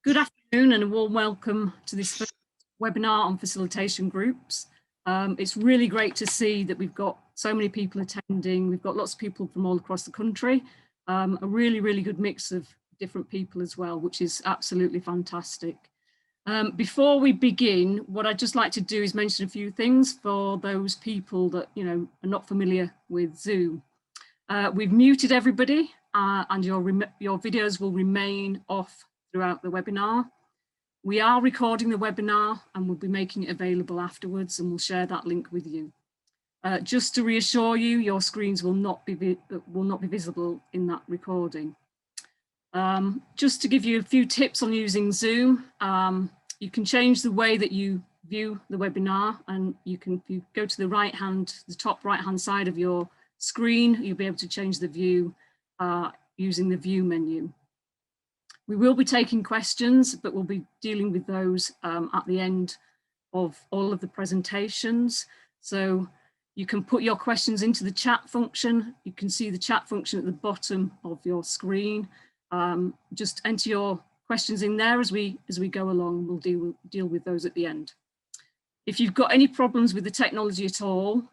Good afternoon and a warm welcome to this first webinar on facilitation groups. It's really great to see that we've got so many people attending. We've got lots of people from all across the country, a really good mix of different people as well, which is absolutely fantastic. Before we begin, what I'd just like to do is mention a few things for those people that are not familiar with Zoom. We've muted everybody and your videos will remain off throughout the webinar. We are recording the webinar and we'll be making it available afterwards, and we'll share that link with you. Just to reassure you, your screens will not be visible in that recording. Just to give you a few tips on using Zoom, you can change the way that you view the webinar, and if you go to the top right hand side of your screen, you'll be able to change the view using the view menu. We will be taking questions, but we'll be dealing with those at the end of all of the presentations. So you can put your questions into the chat function. You can see the chat function at the bottom of your screen. Just enter your questions in there as we go along. We'll deal with those at the end. If you've got any problems with the technology at all,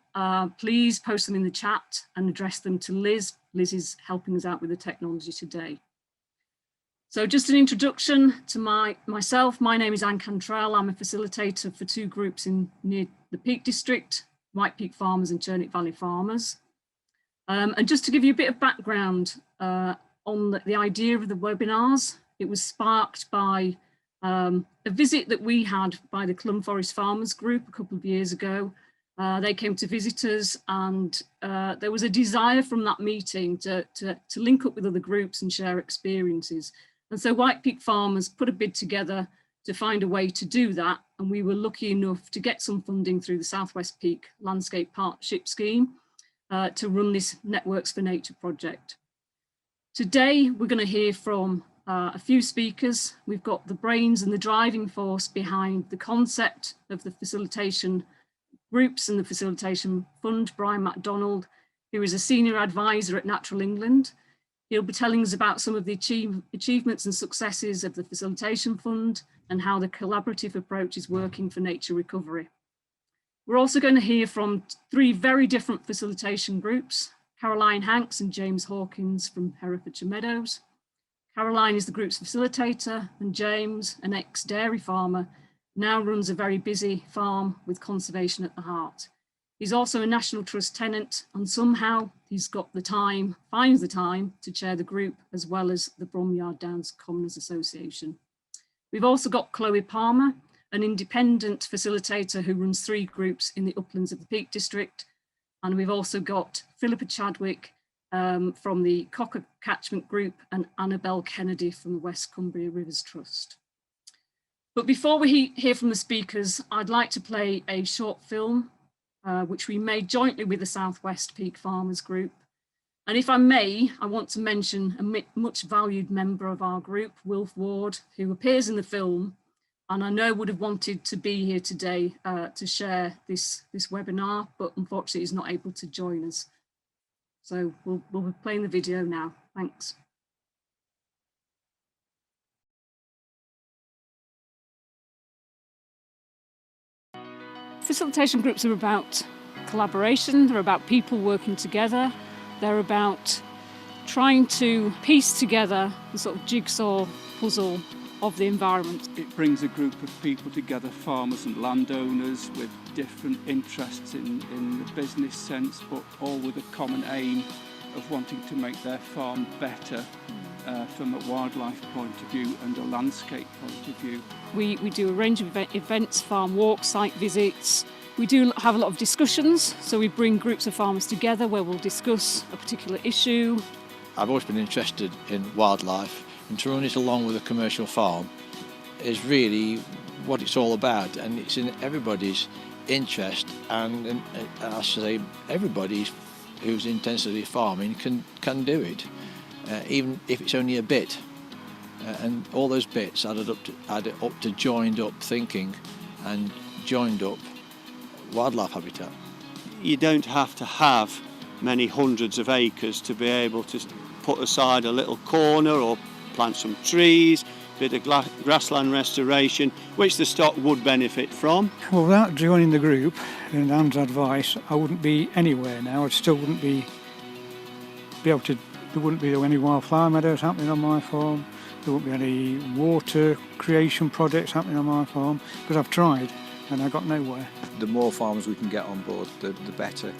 please post them in the chat and address them to Liz. Liz is helping us out with the technology today. So just an introduction to myself. My name is Anne Cantrell. I'm a facilitator for two groups near the Peak District, White Peak Farmers and Churnick Valley Farmers. And just to give you a bit of background on the idea of the webinars, it was sparked by a visit that we had by the Clun Forest Farmers Group a couple of years ago. They came to visit us, and there was a desire from that meeting to link up with other groups and share experiences. And so White Peak Farmers put a bid together to find a way to do that. And we were lucky enough to get some funding through the Southwest Peak Landscape Partnership Scheme to run this Networks for Nature project. Today, we're going to hear from a few speakers. We've got the brains and the driving force behind the concept of the facilitation groups and the facilitation fund, Brian McDonald, who is a senior advisor at Natural England. He'll be telling us about some of the achievements and successes of the Facilitation Fund and how the collaborative approach is working for nature recovery. We're also going to hear from three very different facilitation groups, Caroline Hanks and James Hawkins from Herefordshire Meadows. Caroline is the group's facilitator, and James, an ex-dairy farmer, now runs a very busy farm with conservation at the heart. He's also a National Trust tenant, and somehow he's got the time, finds the time to chair the group as well as the Bromyard Downs Commoners Association. We've also got Chloe Palmer, an independent facilitator who runs three groups in the uplands of the Peak District. And we've also got Philippa Chadwick from the Cocker Catchment Group and Annabelle Kennedy from the West Cumbria Rivers Trust. But before we hear from the speakers, I'd like to play a short film which we made jointly with the Southwest Peak Farmers Group. And if I may, I want to mention a much valued member of our group, Wilf Ward, who appears in the film, and I know would have wanted to be here today to share this webinar, but unfortunately is not able to join us. So we'll be playing the video now. Thanks. Facilitation groups are about collaboration, they're about people working together, they're about trying to piece together the sort of jigsaw puzzle of the environment. It brings a group of people together, farmers and landowners with different interests in the business sense, but all with a common aim of wanting to make their farm better from a wildlife point of view and a landscape point of view. We do a range of events, farm walks, site visits. We do have a lot of discussions, so we bring groups of farmers together where we'll discuss a particular issue. I've always been interested in wildlife, and to run it along with a commercial farm is really what it's all about, and it's in everybody's interest, and I should say everybody who's intensively farming can do it, even if it's only a bit, and all those bits added up to joined up thinking and joined up wildlife habitat. You don't have to have many hundreds of acres to be able to put aside a little corner or plant some trees. bit of grassland restoration, which the stock would benefit from. Well, without joining the group and Anne's advice, I wouldn't be anywhere now. I still wouldn't be able to. There wouldn't be any wildflower meadows happening on my farm. There wouldn't be any water creation projects happening on my farm, because I've tried and I got nowhere. The more farmers we can get on board, the better.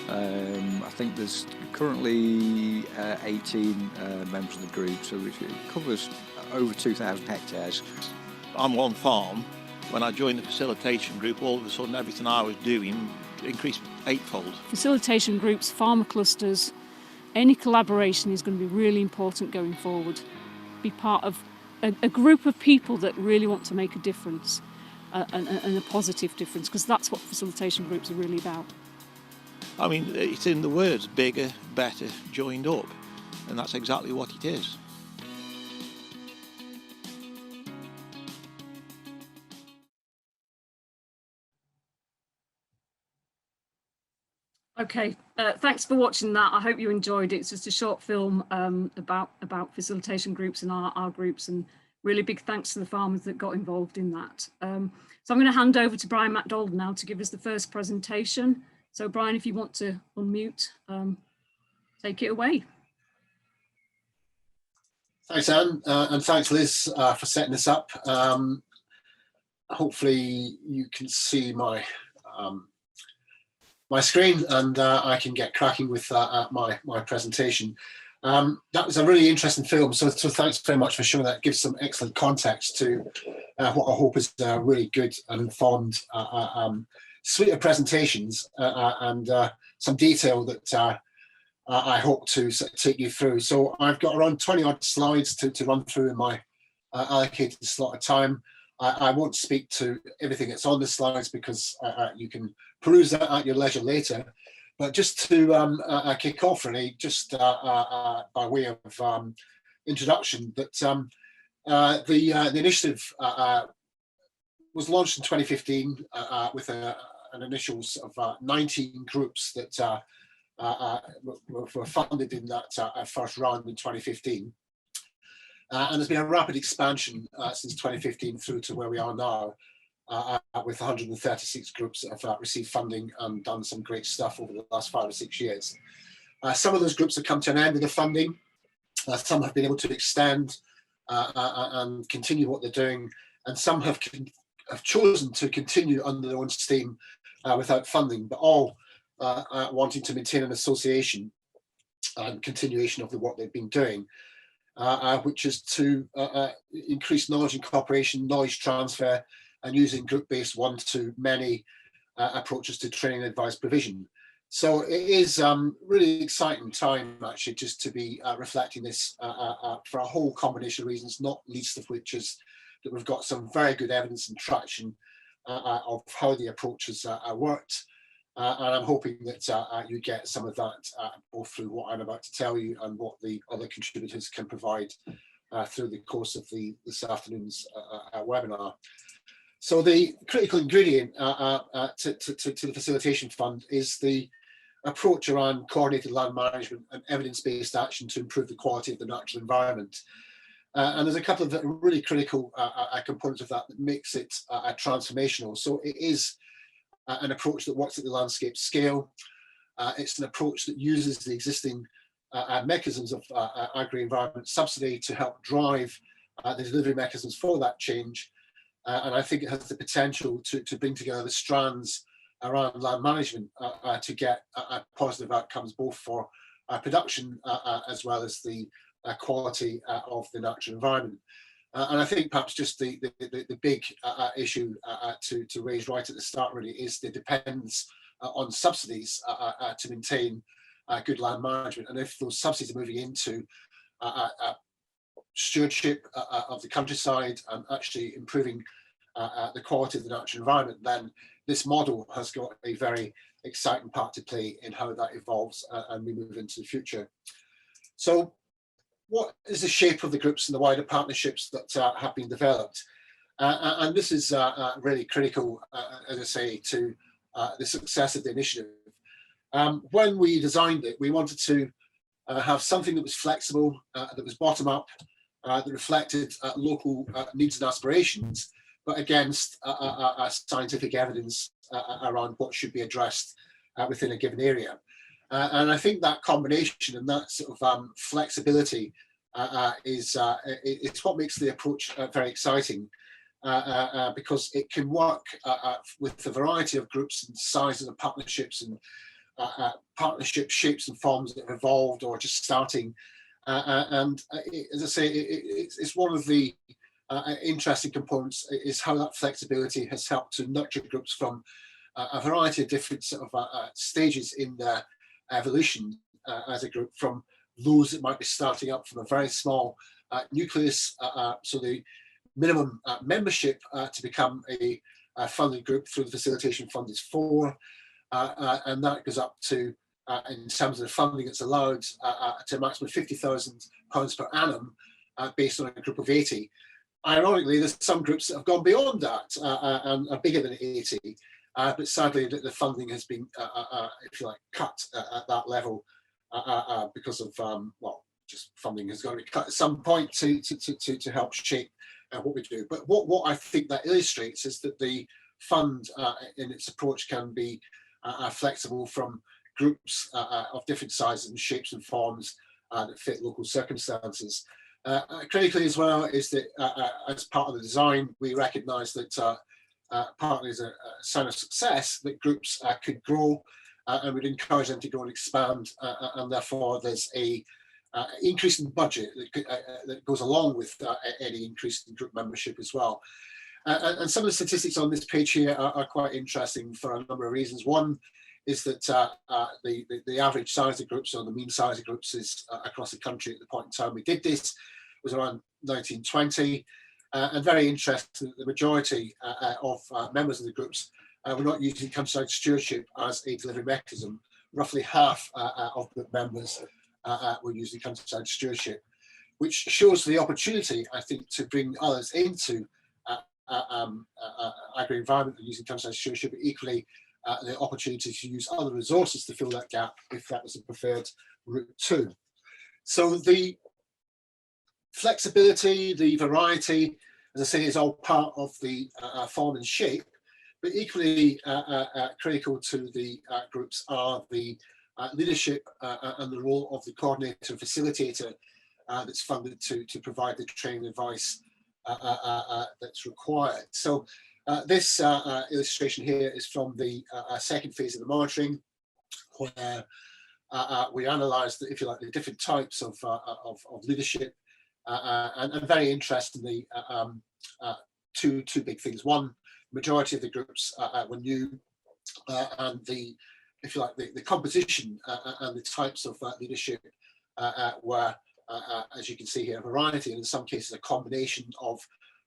I think there's currently 18 members of the group, so it covers over 2,000 hectares. On one farm, when I joined the facilitation group, all of a sudden everything I was doing increased eightfold. Facilitation groups, farmer clusters, any collaboration is going to be really important going forward. Be part of a group of people that really want to make a difference, and a positive difference, because that's what facilitation groups are really about. I mean, it's in the words, bigger, better, joined up, and that's exactly what it is. Okay, thanks for watching that. I hope you enjoyed it. It's just a short film about facilitation groups and our groups, and really big thanks to the farmers that got involved in that. So I'm going to hand over to Brian McDonald now to give us the first presentation. So Brian, if you want to unmute, take it away. Thanks, Anne, and thanks, Liz, for setting this up. Hopefully you can see my my screen, and I can get cracking with my presentation. That was a really interesting film, so thanks very much for showing that. It gives some excellent context to what I hope is a really good and informed suite of presentations, and some detail that I hope to take you through. So I've got around 20 odd slides to run through in my allocated slot of time. I won't speak to everything that's on the slides, because you can peruse that at your leisure later. But just to kick off, really, just by way of introduction, that the initiative was launched in 2015 with an initial sort of 19 groups that were funded in that first round in 2015. And there's been a rapid expansion since 2015 through to where we are now, with 136 groups that have received funding and done some great stuff over the last 5 or 6 years. Some of those groups have come to an end of the funding. Some have been able to extend and continue what they're doing, and some have chosen to continue under their own steam without funding, but all wanting to maintain an association and continuation of the work they've been doing, which is to increase knowledge and cooperation, knowledge transfer, and using group-based one-to-many approaches to training and advice provision. So it is really exciting time, actually, just to be reflecting this for a whole combination of reasons, not least of which is that we've got some very good evidence and traction of how the approaches worked. And I'm hoping that you get some of that both through what I'm about to tell you and what the other contributors can provide through the course of this afternoon's webinar. So the critical ingredient to the Facilitation Fund is the approach around coordinated land management and evidence-based action to improve the quality of the natural environment. And there's a couple of really critical components of that that makes it transformational. So it is an approach that works at the landscape scale. It's an approach that uses the existing mechanisms of agri-environment subsidy to help drive the delivery mechanisms for that change. And I think it has the potential to bring together the strands around land management to get positive outcomes both for production as well as the quality of the natural environment. And I think perhaps just the big issue to raise right at the start really is the dependence on subsidies to maintain good land management. And if those subsidies are moving into stewardship of the countryside and actually improving the quality of the natural environment, then this model has got a very exciting part to play in how that evolves and we move into the future. So what is the shape of the groups and the wider partnerships that have been developed? And this is really critical, as I say, to the success of the initiative. When we designed it, we wanted to have something that was flexible, that was bottom up, that reflected local needs and aspirations, but against scientific evidence around what should be addressed within a given area. And I think that combination and that sort of flexibility is what makes the approach very exciting, because it can work with a variety of groups and sizes of partnerships and partnership shapes and forms that have evolved or just starting. And as I say, it's one of the interesting components is how that flexibility has helped to nurture groups from a variety of different sort of stages in their evolution as a group, from those that might be starting up from a very small nucleus, so the minimum membership to become a funded group through the Facilitation Fund is 4, and that goes up to, in terms of the funding that's allowed, to a maximum of £50,000 per annum based on a group of 80. Ironically, there's some groups that have gone beyond that and are bigger than 80, but sadly the funding has been, if you like, cut at that level because of, well, just funding has got to be cut at some point to help shape what we do. But what I think that illustrates is that the fund in its approach can be flexible from groups of different sizes and shapes and forms that fit local circumstances. Critically as well is that as part of the design, we recognise that partly as a sign of success, that groups could grow, and we'd encourage them to grow and expand, and therefore there's a increase in budget that goes along with any increase in group membership as well. And some of the statistics on this page here are quite interesting for a number of reasons. One is that the average size of groups, or the mean size of groups, is across the country at the point in time we did this was around 1920. And very interesting, the majority of members of the groups were not using countryside stewardship as a delivery mechanism. Roughly half of the members were using countryside stewardship, which shows the opportunity, I think, to bring others into agri-environment and using countryside stewardship, but equally the opportunity to use other resources to fill that gap if that was a preferred route too. So the flexibility, the variety, as I say, is all part of the form and shape, but equally critical to the groups are the leadership and the role of the coordinator and facilitator that's funded to provide the training and advice that's required. So this illustration here is from the second phase of the monitoring, where we analysed, if you like, the different types of leadership, and very interestingly, two big things. One, majority of the groups were new, and the, if you like, the composition and the types of leadership were, as you can see here, a variety, and in some cases a combination of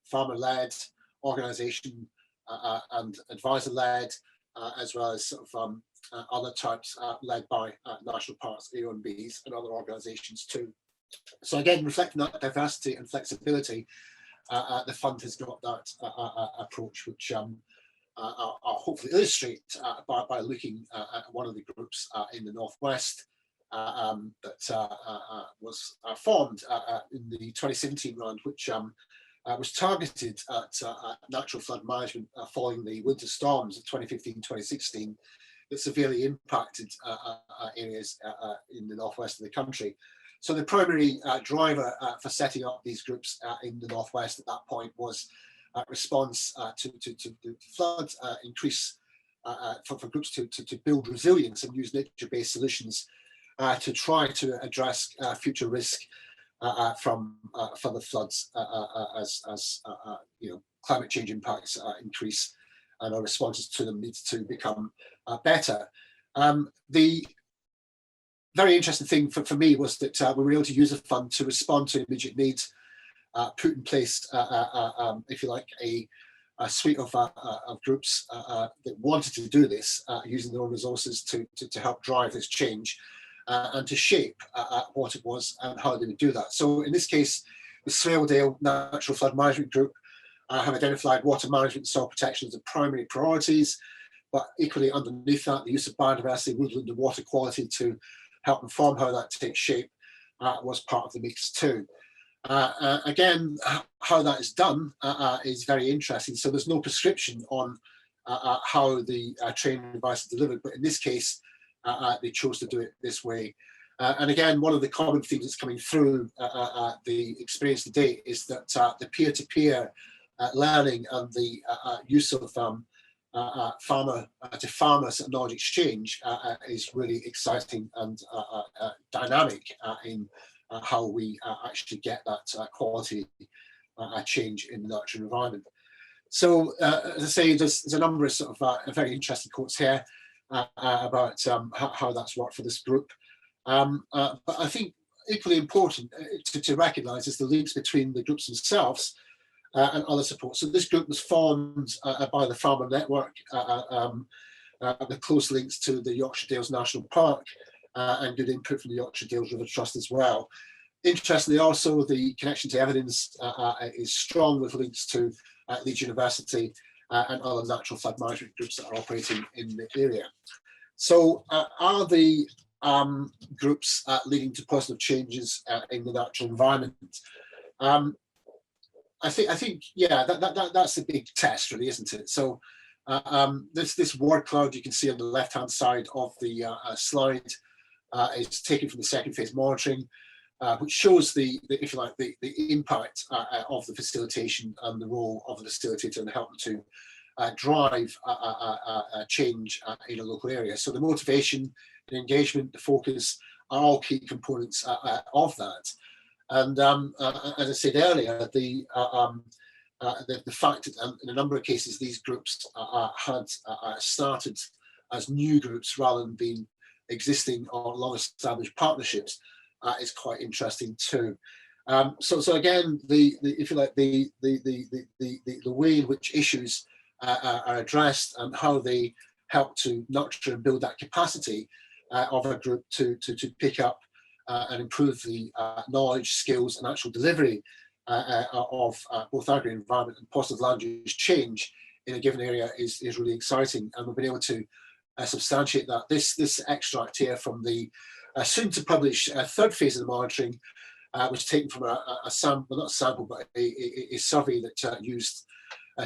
farmer-led, organisation and advisor-led, as well as sort of other types led by national parks, AONBs, and other organisations too. So again, reflecting that diversity and flexibility, the fund has got that approach, which I'll hopefully illustrate by looking at one of the groups in the Northwest that was formed in the 2017 round, which was targeted at natural flood management following the winter storms of 2015-2016 that severely impacted areas in the northwest of the country. So the primary driver for setting up these groups in the northwest at that point was response to the flood, increase for groups to build resilience and use nature-based solutions to try to address future risk from further floods as you know, climate change impacts increase and our responses to them needs to become better. The very interesting thing for me was that we were able to use a fund to respond to immediate needs, put in place, if you like, a suite of groups that wanted to do this using their own resources to help drive this change and to shape what it was and how they would do that. So in this case, the Swaledale Natural Flood Management Group have identified water management and soil protection as the primary priorities, but equally underneath that, the use of biodiversity, woodland and water quality to help inform how that takes shape was part of the mix too. Again, how that is done is very interesting. So there's no prescription on how the training advice is delivered, but in this case, they chose to do it this way. And again, one of the common themes that's coming through the experience to date is that the peer-to-peer learning and the use of farmer to farmer knowledge exchange is really exciting and dynamic in how we actually get that quality change in the natural environment. So, as I say, there's a number of sort of very interesting quotes here about how that's worked for this group. But I think equally important to recognise is the links between the groups themselves and other support. So this group was formed by the Farmer Network with close links to the Yorkshire Dales National Park and good input from the Yorkshire Dales River Trust as well. Interestingly, also the connection to evidence is strong with links to Leeds University and other natural flood management groups that are operating in the area. So are the groups leading to positive changes in the natural environment? I think yeah, that's the big test, really, isn't it? So this word cloud you can see on the left-hand side of the slide is taken from the second phase monitoring, which shows if you like, the impact of the facilitation and the role of the facilitator in helping to drive change in a local area. So the motivation, the engagement, the focus are all key components of that. And as I said earlier, the fact that in a number of cases these groups had started as new groups rather than being existing or long-established partnerships is quite interesting too. So again, if you like, the way in which issues are addressed and how they help to nurture and build that capacity of a group to pick up and improve the knowledge, skills, and actual delivery of both agri-environment and positive land use change in a given area is really exciting, and we've been able to substantiate that. This extract here from the soon to publish third phase of the monitoring was taken from a sample, well, not a sample, but a survey that used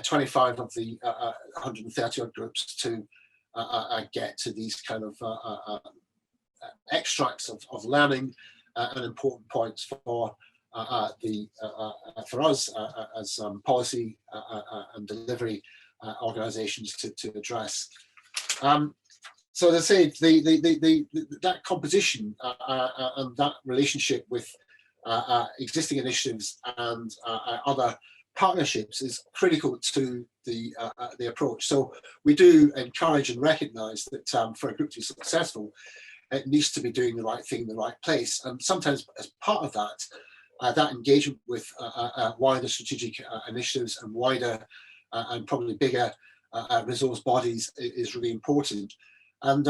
25 of the 130 odd groups to get to these kind of extracts of learning and important points for for us as policy and delivery organisations to address. So as I say, that composition and that relationship with existing initiatives and other partnerships is critical to the approach. So we do encourage and recognise that for a group to be successful, it needs to be doing the right thing in the right place. And sometimes as part of that, that engagement with wider strategic initiatives and wider and probably bigger resource bodies is really important. And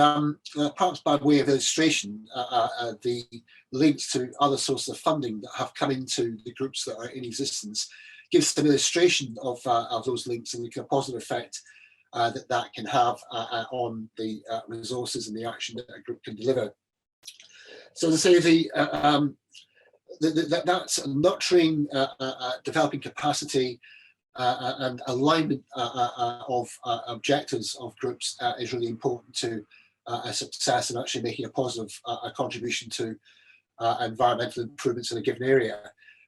perhaps by way of illustration, the links to other sources of funding that have come into the groups that are in existence gives some illustration of those links and the positive effect that can have on the resources and the action that a group can deliver. So to say that's nurturing, developing capacity and alignment of objectives of groups is really important to success and actually making a positive contribution to environmental improvements in a given area.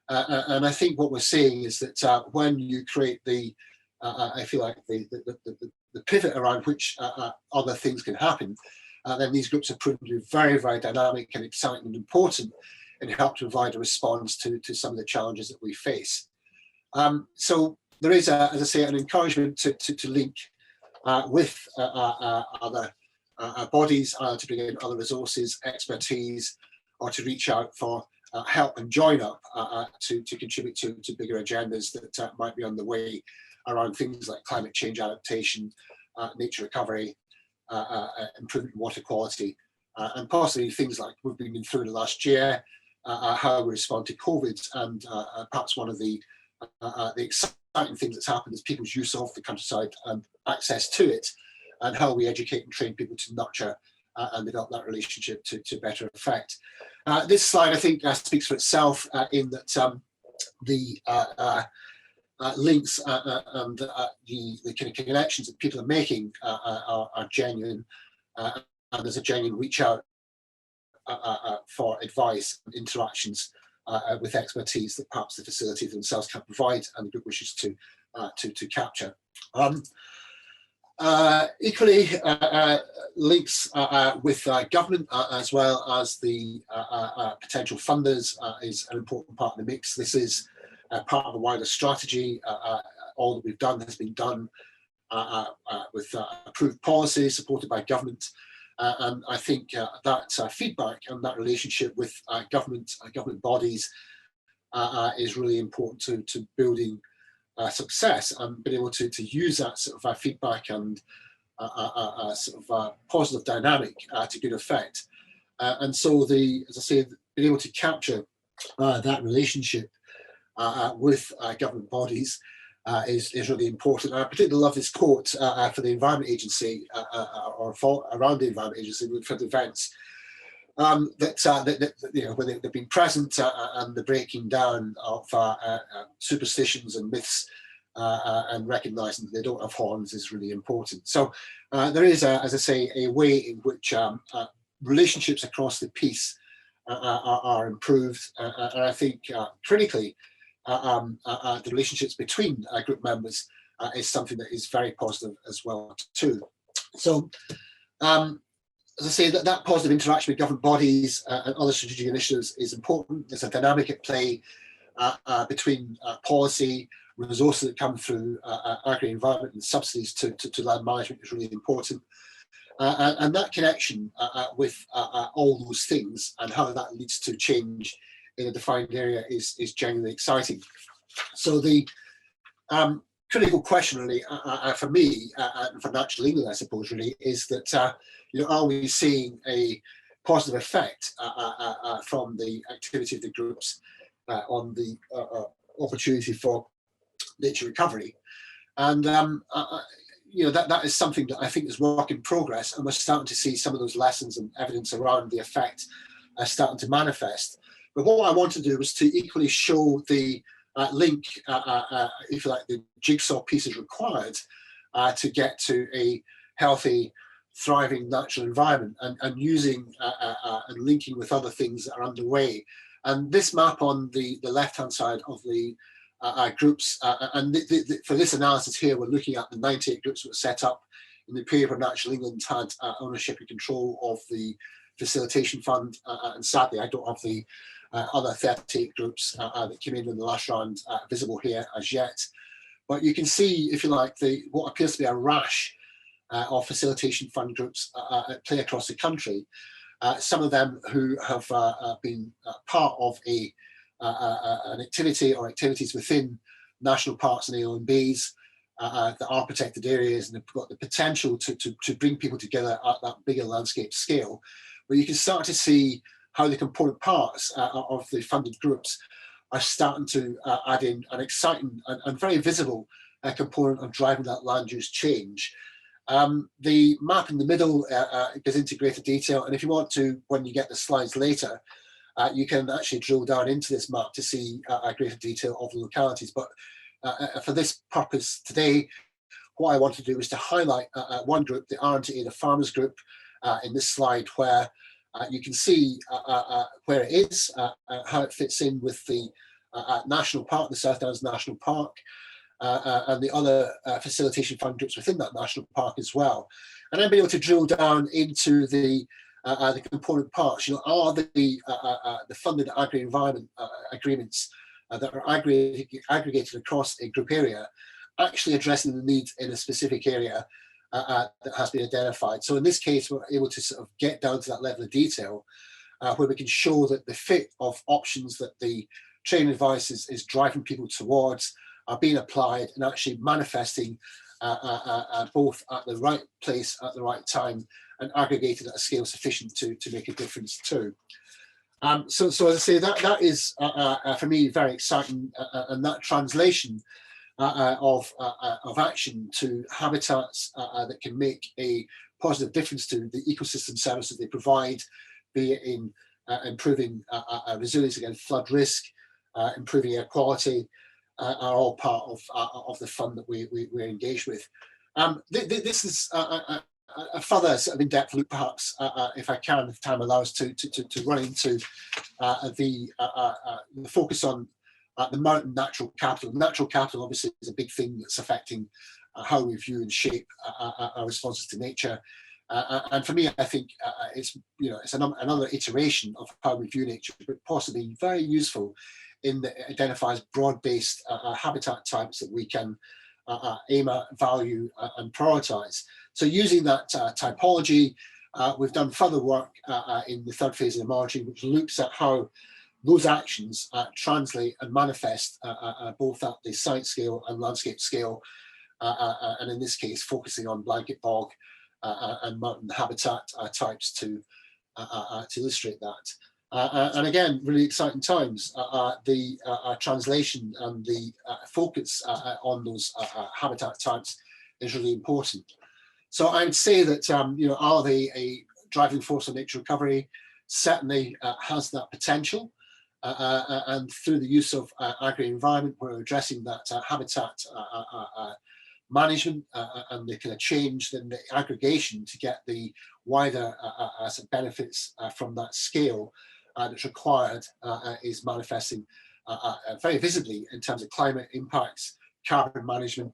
And I think what we're seeing is that when you create I feel like the pivot around which other things can happen, then these groups have proven to be very, very dynamic and exciting and important and help to provide a response to some of the challenges that we face. So there is, as I say, an encouragement to link with other bodies, to bring in other resources, expertise, or to reach out for help and join up to contribute to bigger agendas that might be on the way around things like climate change adaptation, nature recovery, improvement in water quality, and possibly things like we've been through the last year, how we respond to COVID, and perhaps one of the exciting things that's happened is people's use of the countryside and access to it, and how we educate and train people to nurture and develop that relationship to better effect. This slide, I think, speaks for itself in that the links and the kind of connections that people are making are genuine, and there's a genuine reach out for advice and interactions with expertise that perhaps the facilitator themselves can provide and the group wishes to capture. Equally, links with government as well as the potential funders is an important part of the mix. This is part of a wider strategy. All that we've done has been done with approved policy supported by government. And I think that feedback and that relationship with government bodies is really important to building success, and being able to use that sort of feedback and sort of positive dynamic to good effect. And so as I say, being able to capture that relationship with government bodies is really important. I particularly love this quote for the Environment Agency, or around the Environment Agency for the events, that you know, when they've been present and the breaking down of superstitions and myths and recognising that they don't have horns is really important. So there is, as I say, a way in which relationships across the piece are improved, and I think critically, the relationships between group members is something that is very positive as well too. So as I say, that positive interaction with government bodies and other strategic initiatives is important. There's a dynamic at play between policy, resources that come through agri-environment, and subsidies to land management is really important. And that connection with all those things and how that leads to change in a defined area is genuinely exciting. So the critical question really for me and for Natural England, I suppose, really is that you know, are we seeing a positive effect from the activity of the groups on the opportunity for nature recovery? And you know, that is something that I think is work in progress, and we're starting to see some of those lessons and evidence around the effect starting to manifest. But what I want to do was to equally show the link, if you like, the jigsaw pieces required to get to a healthy, thriving natural environment, and using and linking with other things that are underway. And this map on the left-hand side of the groups, and for this analysis here, we're looking at the 98 groups that were set up in the period where Natural England had ownership and control of the Facilitation Fund, and sadly I don't have the other 38 groups that came in the last round visible here as yet. But you can see, if you like, what appears to be a rash of Facilitation Fund groups at play across the country. Some of them who have been part of an activity or activities within national parks and AONBs that are protected areas, and have got the potential to bring people together at that bigger landscape scale. But you can start to see how the component parts of the funded groups are starting to add in an exciting and very visible component of driving that land use change. The map in the middle gives into greater detail, and if you want to, when you get the slides later, you can actually drill down into this map to see a greater detail of the localities. But for this purpose today, what I want to do is to highlight one group, the R&A, the Farmers Group, in this slide, where you can see where it is, how it fits in with the National Park, the South Downs National Park, and the other Facilitation Fund groups within that National Park as well. And then be able to drill down into the component parts. You know, are the funded agri-environment agreements that are aggregated across a group area actually addressing the needs in a specific area that has been identified? So in this case, we're able to sort of get down to that level of detail where we can show that the fit of options that the training advice is driving people towards are being applied and actually manifesting both at the right place at the right time and aggregated at a scale sufficient to make a difference too. So as I say, that is for me very exciting, and that translation of action to habitats that can make a positive difference to the ecosystem services they provide, be it in improving resilience against flood risk, improving air quality, are all part of the fund that we're engaged with. This is a further sort of in-depth look, perhaps, if I can, if time allows, to run into the focus on the mountain natural capital. Natural capital obviously is a big thing that's affecting how we view and shape our responses to nature. And for me, I think it's another iteration of how we view nature, but possibly very useful in that it identifies broad-based habitat types that we can aim at, value, and prioritise. So using that typology, we've done further work in the third phase of the monitoring, which looks at how those actions translate and manifest both at the site scale and landscape scale, and in this case focusing on blanket bog and mountain habitat types to illustrate that. And again, really exciting times. The translation and the focus on those habitat types is really important. So I would say that, are they a driving force on nature recovery? Certainly has that potential. And through the use of agri-environment, we're addressing that habitat management and the kind of change in the aggregation to get the wider benefits from that scale that's required is manifesting very visibly in terms of climate impacts, carbon management,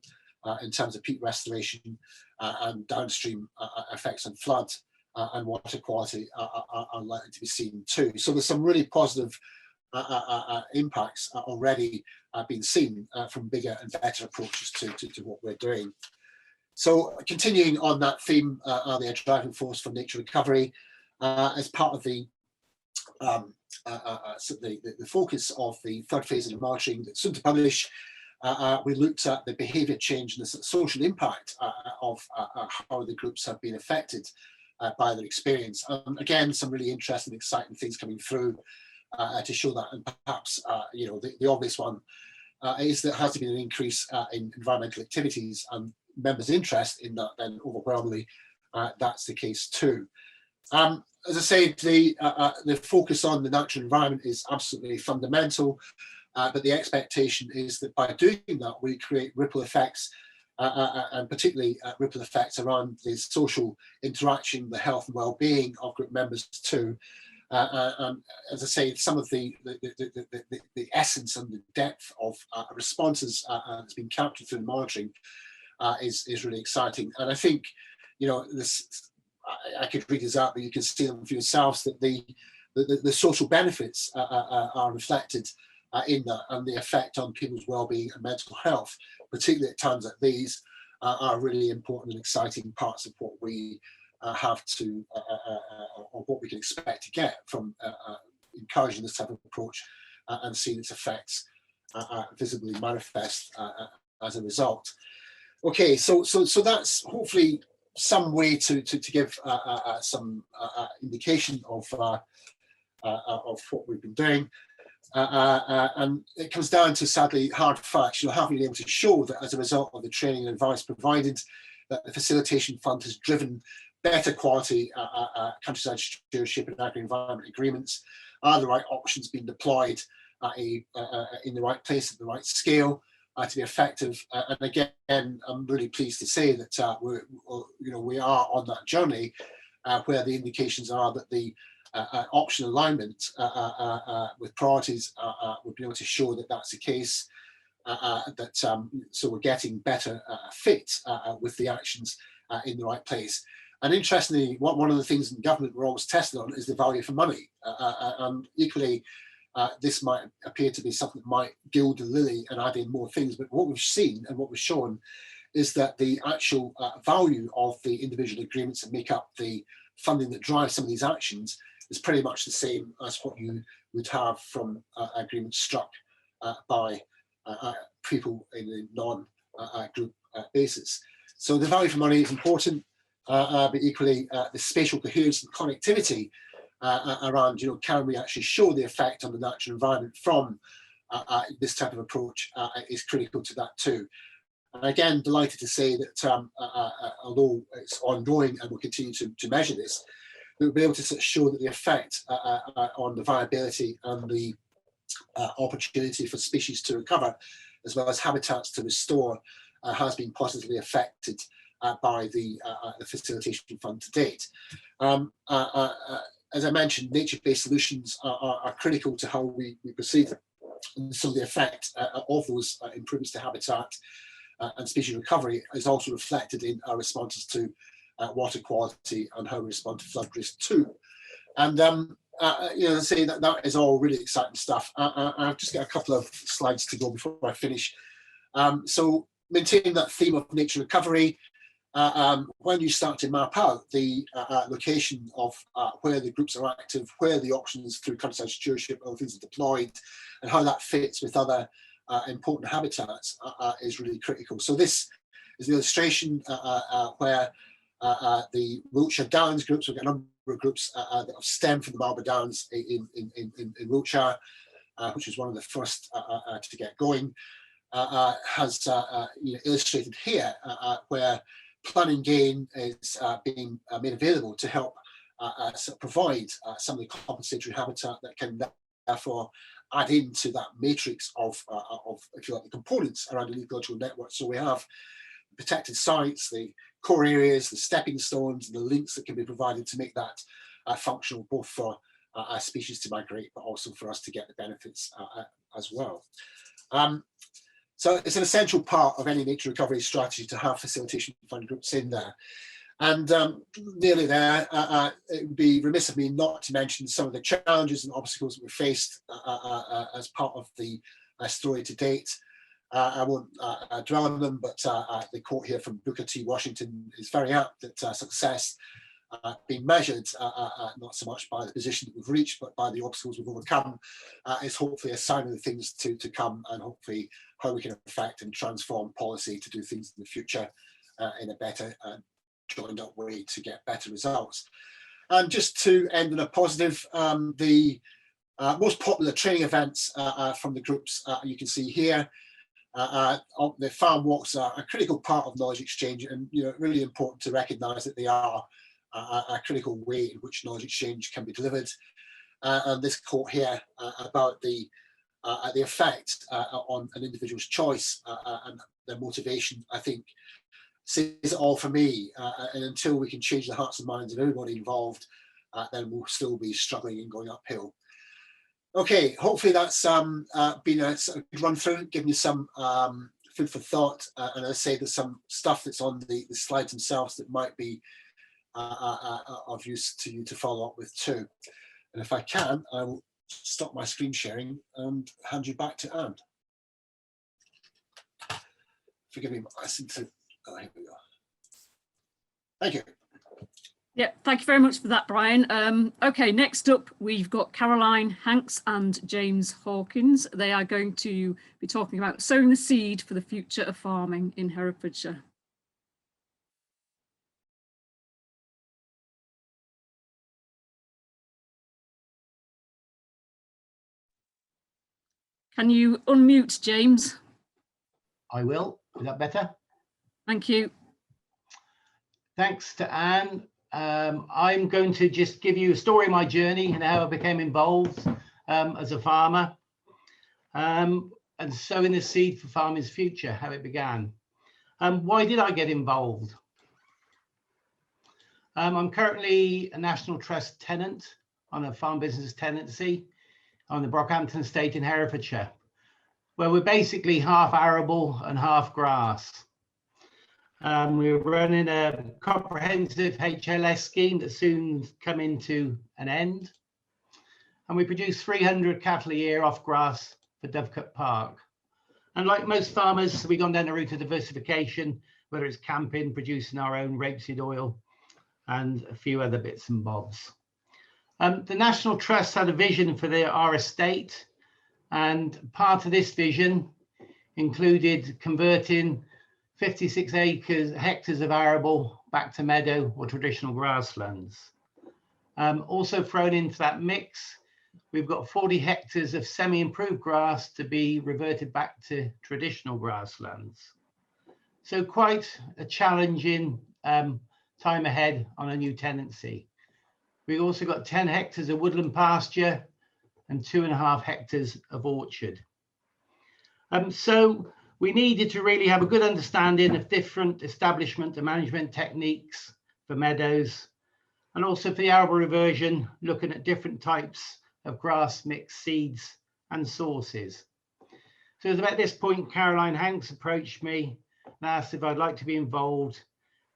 in terms of peat restoration, and downstream effects on flood and water quality are likely to be seen too. So there's some really positive impacts already being seen from bigger and better approaches to what we're doing. So continuing on that theme, are they a driving force for nature recovery? As part of the focus of the third phase of the monitoring that's soon to publish, we looked at the behaviour change and the social impact of how the groups have been affected by their experience. Again, some really interesting, exciting things coming through to show that. And perhaps, the obvious one is that there has been an increase in environmental activities, and members' interest in that, then overwhelmingly, that's the case too. As I say, the focus on the natural environment is absolutely fundamental, but the expectation is that by doing that, we create ripple effects, and particularly ripple effects around the social interaction, the health and well-being of group members too. And as I say, some of the essence and the depth of responses that's been captured through the monitoring is really exciting. And I think, this, I could read this out, but you can see them for yourselves, that the social benefits are reflected in that, and the effect on people's well-being and mental health, particularly at times like these, are really important and exciting parts of what we have to, or what we can expect to get from encouraging this type of approach and seeing its effects visibly manifest as a result. Okay, so that's hopefully some way to give some indication of what we've been doing. And it comes down to, sadly, hard facts. Having been able to show that as a result of the training and advice provided, that the Facilitation Fund has driven better quality countryside stewardship and agri-environment agreements. Are the right options being deployed in the right place at the right scale to be effective? And again, I'm really pleased to say that we are on that journey where the indications are that the option alignment with priorities, we've been able to show that that's the case. So we're getting better fit with the actions in the right place. And interestingly, one of the things in government we're always tested on is the value for money. And equally, this might appear to be something that might gild the lily and add in more things. But what we've seen and what we've shown is that the actual value of the individual agreements that make up the funding that drives some of these actions is pretty much the same as what you would have from agreements struck by people in a non-group basis. So the value for money is important, but equally the spatial coherence and connectivity around, can we actually show the effect on the natural environment from this type of approach is critical to that too. And again, delighted to say that although it's ongoing and we'll continue to measure this, we'll be able to sort of show that the effect on the viability and the opportunity for species to recover, as well as habitats to restore, has been positively affected by the Facilitation Fund to date. As I mentioned, nature-based solutions are critical to how we proceed, and so the effect of those improvements to habitat and species recovery is also reflected in our responses to water quality and how we respond to flood risk too. And you know, say that is all really exciting stuff. I've just got a couple of slides to go before I finish. So maintaining that theme of nature recovery, when you start to map out the location of where the groups are active, where the options through countryside stewardship and things are deployed, and how that fits with other important habitats is really critical. So this is the illustration where the Wiltshire Downs groups, we've got a number of groups that have stemmed from the Marlborough Downs in Wiltshire, which was one of the first to get going, has you know, illustrated here where planning gain is being made available to help provide some of the compensatory habitat that can therefore add into that matrix of if you like, the components around an ecological network. So we have protected sites, the core areas, the stepping stones, and the links that can be provided to make that functional, both for species to migrate, but also for us to get the benefits as well. So it's an essential part of any nature recovery strategy to have facilitation fund groups in there. And nearly there, it would be remiss of me not to mention some of the challenges and obstacles that we faced as part of the story to date. I won't dwell on them, but the quote here from Booker T. Washington is very apt that success being measured not so much by the position that we've reached, but by the obstacles we've overcome, is hopefully a sign of the things to come, and hopefully how we can affect and transform policy to do things in the future in a better joined up way to get better results. And just to end on a positive, the most popular training events from the groups you can see here. The farm walks are a critical part of knowledge exchange, and you know, really important to recognise that they are a critical way in which knowledge exchange can be delivered. And this quote here about the effect on an individual's choice and their motivation, I think says it all for me. And until we can change the hearts and minds of everybody involved, then we'll still be struggling and going uphill. Okay, hopefully that's been a good run through, giving you some food for thought. And as I say, there's some stuff that's on the slides themselves that might be of use to you to follow up with too. And if I can, I will stop my screen sharing and hand you back to Anne. Forgive me, I seem to, oh, here we go. Thank you. Yeah, thank you very much for that, Brian. Okay, next up, we've got Caroline Hanks and James Hawkins. They are going to be talking about sowing the seed for the future of farming in Herefordshire. Can you unmute, James? I will. Is that better? Thank you. Thanks to Anne. I'm going to just give you a story of my journey and how I became involved as a farmer, and sowing the seed for farming's future, how it began. Why did I get involved? I'm currently a National Trust tenant on a farm business tenancy on the Brockhampton estate in Herefordshire, where we're basically half arable and half grass. We're running a comprehensive HLS scheme that's soon coming to an end. And we produce 300 cattle a year off grass for Dovecote Park. And like most farmers, we've gone down the route of diversification, whether it's camping, producing our own rapeseed oil, and a few other bits and bobs. The National Trust had a vision for our estate, and part of this vision included converting 56 hectares of arable back to meadow or traditional grasslands. Also thrown into that mix, we've got 40 hectares of semi-improved grass to be reverted back to traditional grasslands. So quite a challenging time ahead on a new tenancy. We've also got 10 hectares of woodland pasture and 2.5 hectares of orchard. So we needed to really have a good understanding of different establishment and management techniques for meadows, and also for the arable reversion, looking at different types of grass mix seeds and sources. So it was about this point Caroline Hanks approached me and asked if I'd like to be involved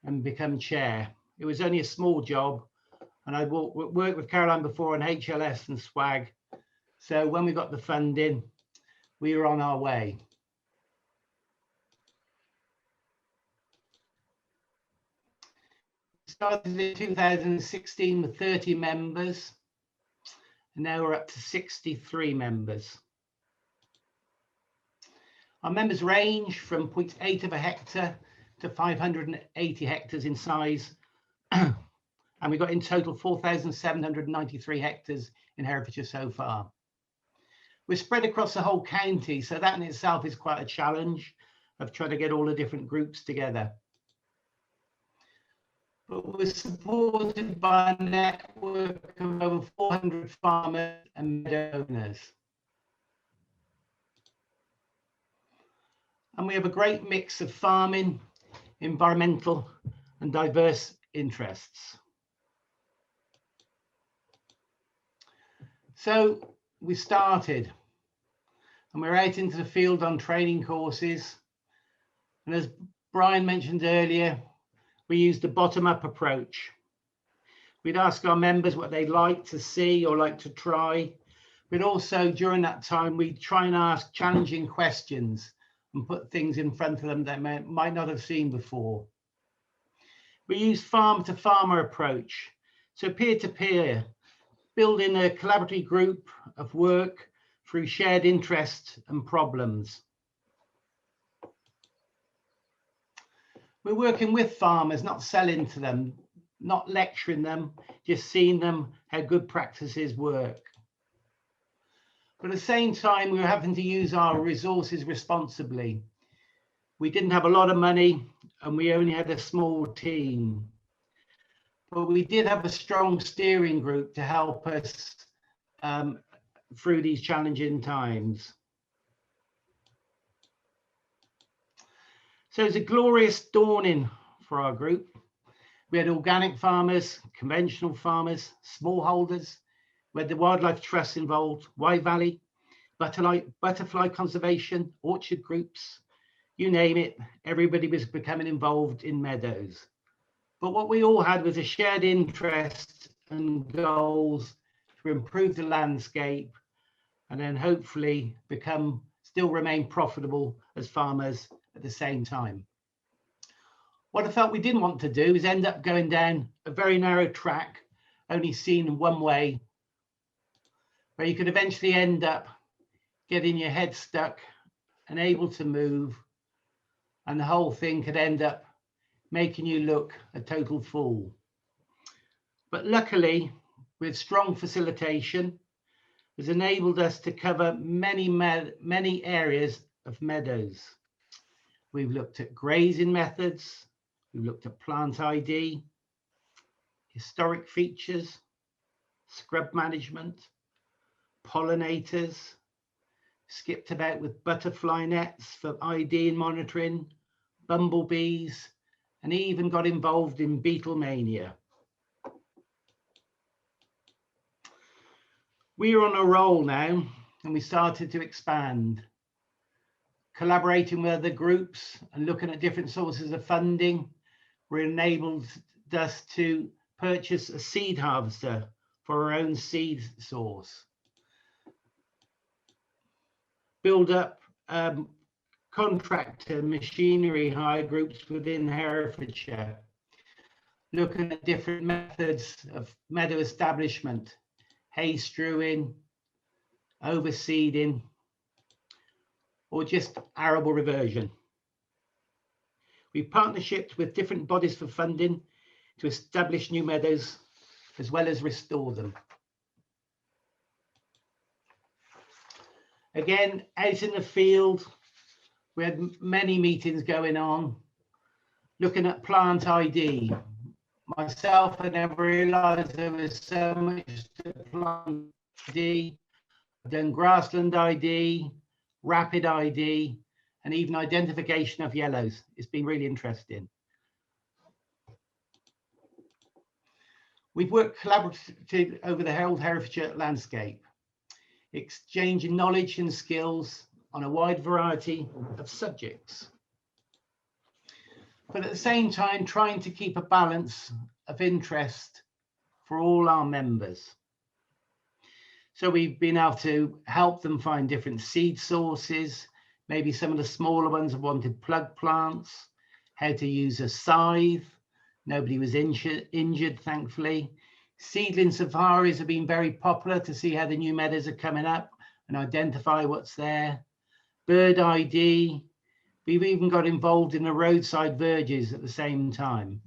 and become chair. It was only a small job, and I'd worked with Caroline before on HLS and SWAG. So when we got the funding, we were on our way. Started in 2016 with 30 members, and now we're up to 63 members. Our members range from 0.8 of a hectare to 580 hectares in size, and we've got in total 4,793 hectares in Herefordshire so far. We're spread across the whole county, so that in itself is quite a challenge of trying to get all the different groups together. But we're supported by a network of over 400 farmers and meadow owners. And we have a great mix of farming, environmental and diverse interests. So we started, and we're out into the field on training courses. And as Brian mentioned earlier, we used a bottom-up approach. We'd ask our members what they'd like to see or like to try. But also during that time, we'd try and ask challenging questions and put things in front of them that they might not have seen before. We used farm-to-farmer approach, so peer-to-peer, building a collaborative group of work through shared interests and problems. We're working with farmers, not selling to them, not lecturing them, just seeing them how good practices work. But at the same time, we were having to use our resources responsibly. We didn't have a lot of money and we only had a small team. But we did have a strong steering group to help us through these challenging times. So it's a glorious dawning for our group. We had organic farmers, conventional farmers, smallholders. We had the Wildlife Trust involved, Wye Valley, butterfly conservation, orchard groups, you name it, everybody was becoming involved in meadows. But what we all had was a shared interest and goals to improve the landscape and then hopefully still remain profitable as farmers at the same time. What I felt we didn't want to do is end up going down a very narrow track, only seen one way, where you could eventually end up getting your head stuck, unable to move, and the whole thing could end up making you look a total fool. But luckily, with strong facilitation, has enabled us to cover many areas of meadows. We've looked at grazing methods, we've looked at plant ID, historic features, scrub management, pollinators, skipped about with butterfly nets for ID and monitoring, bumblebees, and even got involved in beetle mania. We're on a roll now, and we started to expand, collaborating with other groups and looking at different sources of funding. We're enabled us to purchase a seed harvester for our own seed source, build up contractor machinery hire groups within Herefordshire, looking at different methods of meadow establishment, hay strewing, overseeding, or just arable reversion. We've partnershipped with different bodies for funding to establish new meadows as well as restore them. Again, out in the field, we had many meetings going on, looking at plant ID. Myself, I never realised there was so much to plant ID. done grassland ID, rapid ID, and even identification of yellows. It's been really interesting. We've worked collaboratively over the whole Herefordshire landscape, exchanging knowledge and skills on a wide variety of subjects, but at the same time trying to keep a balance of interest for all our members. So we've been able to help them find different seed sources. Maybe some of the smaller ones have wanted plug plants, how to use a scythe. Nobody was injured, thankfully. Seedling safaris have been very popular to see how the new meadows are coming up and identify what's there. Bird ID. We've even got involved in the roadside verges at the same time.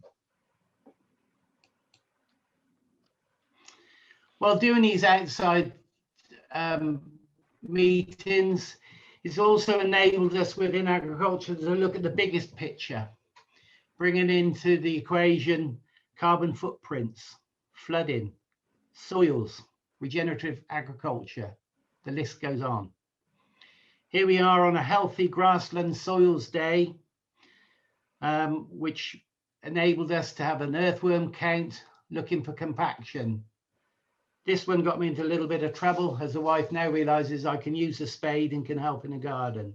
While doing these outside meetings, it's also enabled us within agriculture to look at the biggest picture, bringing into the equation carbon footprints, flooding, soils, regenerative agriculture. The list goes on. Here we are on a healthy grassland soils day, which enabled us to have an earthworm count looking for compaction. This one got me into a little bit of trouble as the wife now realizes I can use a spade and can help in the garden.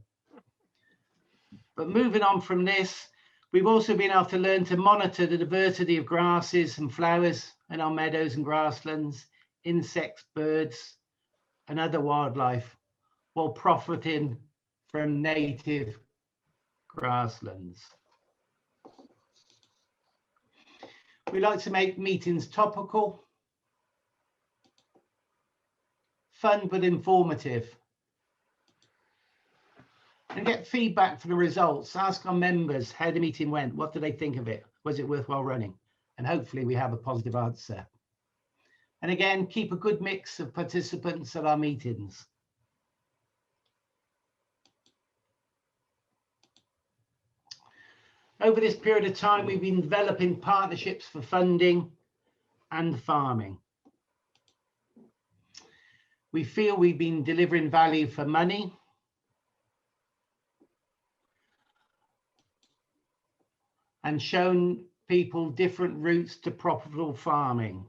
But moving on from this, we've also been able to learn to monitor the diversity of grasses and flowers in our meadows and grasslands, insects, birds, and other wildlife, while profiting from native grasslands. We like to make meetings topical, fun but informative, and get feedback for the results. Ask our members how the meeting went. What do they think of it? Was it worthwhile running? And hopefully we have a positive answer. And again, keep a good mix of participants at our meetings. Over this period of time, we've been developing partnerships for funding and farming. We feel we've been delivering value for money. And shown people different routes to profitable farming.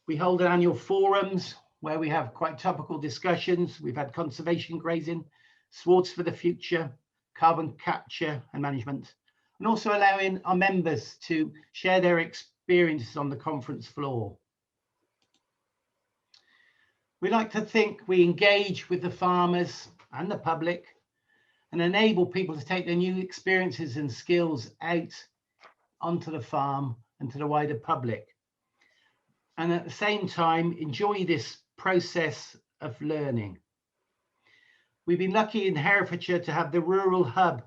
We hold annual forums where we have quite topical discussions. We've had conservation grazing, swards for the future, carbon capture and management, and also allowing our members to share their experiences on the conference floor. We like to think we engage with the farmers and the public and enable people to take their new experiences and skills out onto the farm and to the wider public. And at the same time, enjoy this process of learning. We've been lucky in Herefordshire to have the Rural Hub,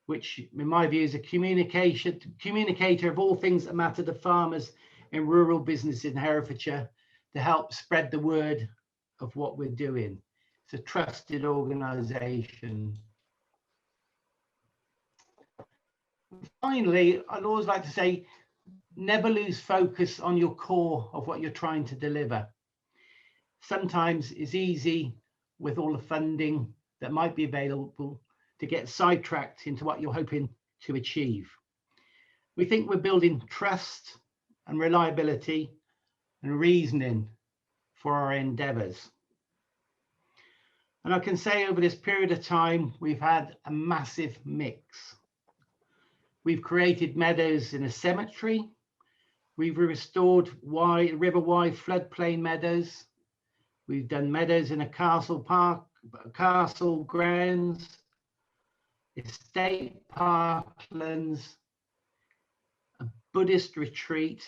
which in my view is a communicator of all things that matter to farmers in rural business in Herefordshire, to help spread the word of what we're doing. It's a trusted organisation. Finally, I'd always like to say, never lose focus on your core of what you're trying to deliver. Sometimes it's easy with all the funding that might be available to get sidetracked into what you're hoping to achieve. We think we're building trust and reliability and reasoning for our endeavours. And I can say over this period of time, we've had a massive mix. We've created meadows in a cemetery. We've restored River Wye floodplain meadows. We've done meadows in a castle park, castle grounds, estate parklands, a Buddhist retreat,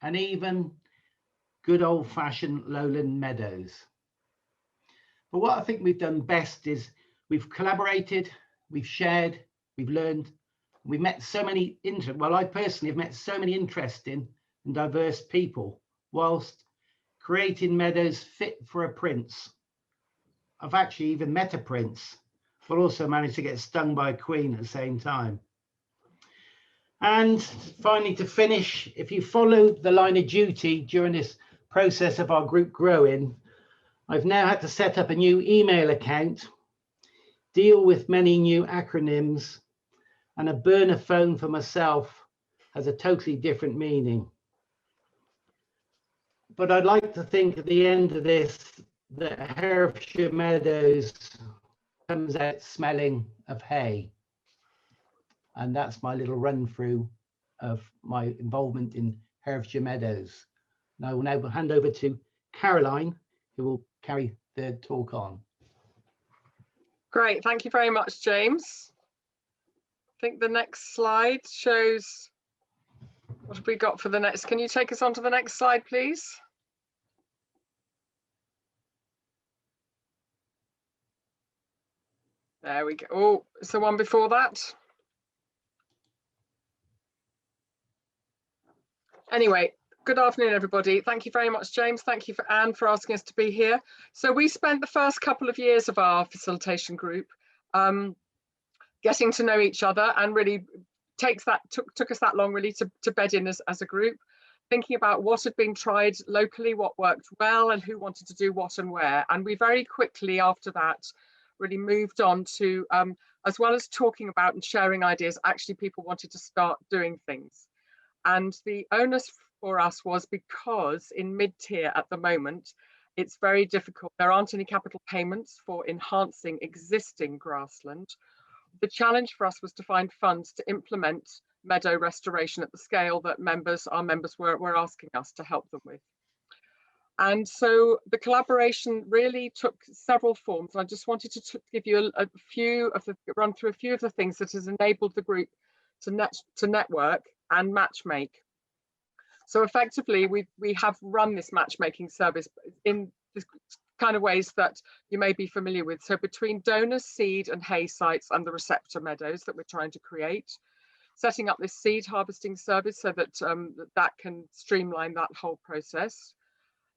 and even good old-fashioned lowland meadows. But what I think we've done best is we've collaborated, we've shared, we've learned, we've met so many, I personally have met so many interesting and diverse people, whilst creating meadows fit for a prince. I've actually even met a prince, but also managed to get stung by a queen at the same time. And finally, to finish, if you follow the line of duty during this process of our group growing, I've now had to set up a new email account, deal with many new acronyms, and a burner phone for myself has a totally different meaning. But I'd like to think at the end of this that Herefordshire Meadows comes out smelling of hay. And that's my little run through of my involvement in Herefordshire Meadows. And I will now hand over to Caroline, who will carry the talk on. Great, thank you very much, James. I think the next slide shows what have we got for the next. Can you take us on to the next slide, please? There we go. Oh, it's the one before that. Anyway, good afternoon, everybody. Thank you very much, James. Thank you for Anne for asking us to be here. So we spent the first couple of years of our facilitation group getting to know each other, and really took us that long really to bed in as a group, thinking about what had been tried locally, what worked well, and who wanted to do what and where. And we very quickly after that really moved on to, as well as talking about and sharing ideas, actually people wanted to start doing things. And the onus for us was because in mid-tier at the moment, it's very difficult. There aren't any capital payments for enhancing existing grassland. The challenge for us was to find funds to implement meadow restoration at the scale that our members were asking us to help them with. And so the collaboration really took several forms. And I just wanted to give you run through a few of the things that has enabled the group to network and matchmake. So effectively, we have run this matchmaking service in this kind of ways that you may be familiar with. So between donors, seed and hay sites and the receptor meadows that we're trying to create, setting up this seed harvesting service so that that can streamline that whole process.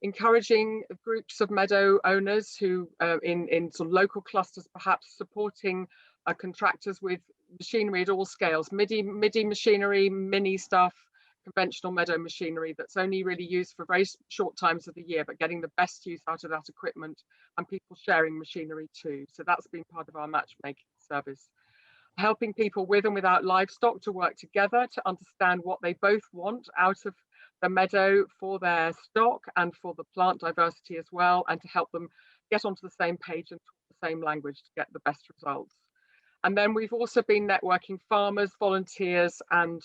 Encouraging groups of meadow owners who in sort of local clusters, perhaps supporting contractors with machinery at all scales, MIDI machinery, mini stuff, conventional meadow machinery that's only really used for very short times of the year, but getting the best use out of that equipment, and people sharing machinery too. So that's been part of our matchmaking service. Helping people with and without livestock to work together to understand what they both want out of the meadow for their stock and for the plant diversity as well, and to help them get onto the same page and talk the same language to get the best results. And then we've also been networking farmers, volunteers and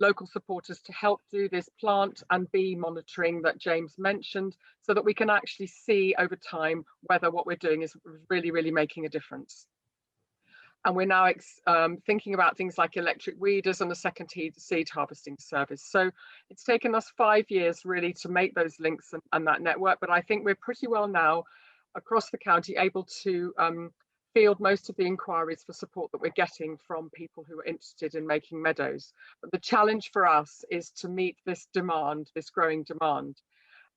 local supporters to help do this plant and bee monitoring that James mentioned, so that we can actually see over time whether what we're doing is really, really making a difference. And we're now thinking about things like electric weeders and a second seed harvesting service. So it's taken us 5 years really to make those links and that network, but I think we're pretty well now across the county able to field most of the inquiries for support that we're getting from people who are interested in making meadows. But the challenge for us is to meet this demand, this growing demand.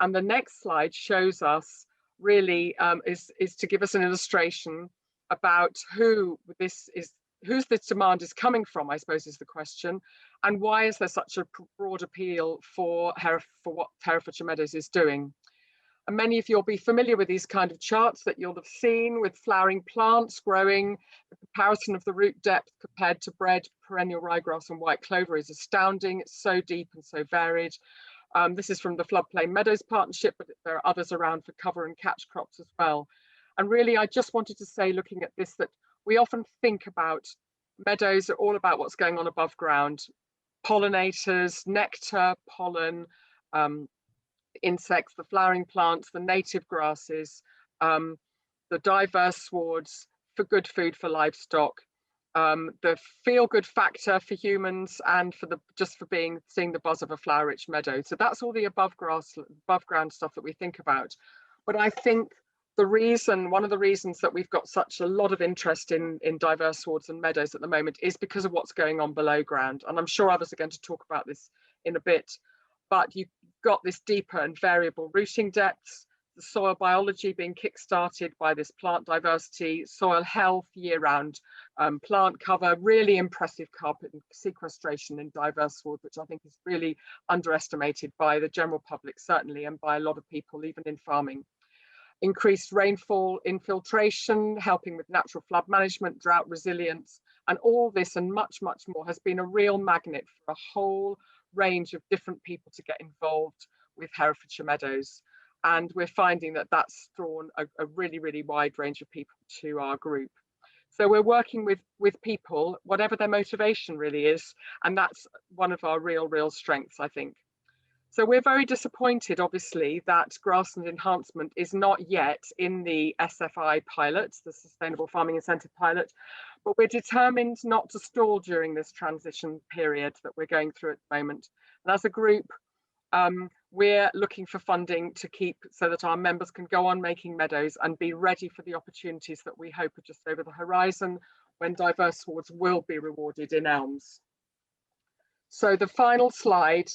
And the next slide shows us really is to give us an illustration about whose this demand is coming from, I suppose is the question, and why is there such a broad appeal for what Herefordshire Meadows is doing. And many of you will be familiar with these kind of charts that you'll have seen with flowering plants growing. The comparison of the root depth compared to bread, perennial ryegrass and white clover is astounding. It's so deep and so varied. This is from the Floodplain Meadows Partnership, but there are others around for cover and catch crops as well. And really, I just wanted to say, looking at this, that we often think about meadows are all about what's going on above ground. Pollinators, nectar, pollen, insects, the flowering plants, the native grasses, the diverse swards for good food for livestock, the feel-good factor for humans, and for seeing the buzz of a flower-rich meadow. So that's all the above ground stuff that we think about. But I think one of the reasons that we've got such a lot of interest in diverse swards and meadows at the moment is because of what's going on below ground. And I'm sure others are going to talk about this in a bit, but you've got this deeper and variable rooting depths, the soil biology being kick-started by this plant diversity, soil health, year-round plant cover, really impressive carbon sequestration in diverse swards, which I think is really underestimated by the general public, certainly, and by a lot of people, even in farming. increased rainfall infiltration, helping with natural flood management, drought resilience, and all this and much, much more has been a real magnet for a whole range of different people to get involved with Herefordshire Meadows. And we're finding that that's drawn a really, really wide range of people to our group. So we're working with people, whatever their motivation really is, and that's one of our real strengths, I think. So we're very disappointed, obviously, that grassland enhancement is not yet in the SFI pilot, the Sustainable Farming Incentive Pilot, but we're determined not to stall during this transition period that we're going through at the moment. And as a group, we're looking for funding to keep so that our members can go on making meadows and be ready for the opportunities that we hope are just over the horizon when diverse swards will be rewarded in elms. So the final slide,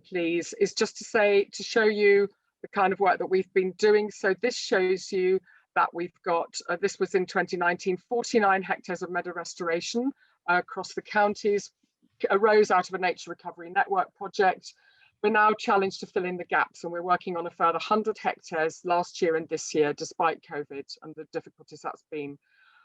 please, is just to show you the kind of work that we've been doing. So this shows you that we've got, this was in 2019, 49 hectares of meadow restoration across the counties, arose out of a nature recovery network project. We're now challenged to fill in the gaps, and we're working on a further 100 hectares last year and this year, despite COVID and the difficulties that's been.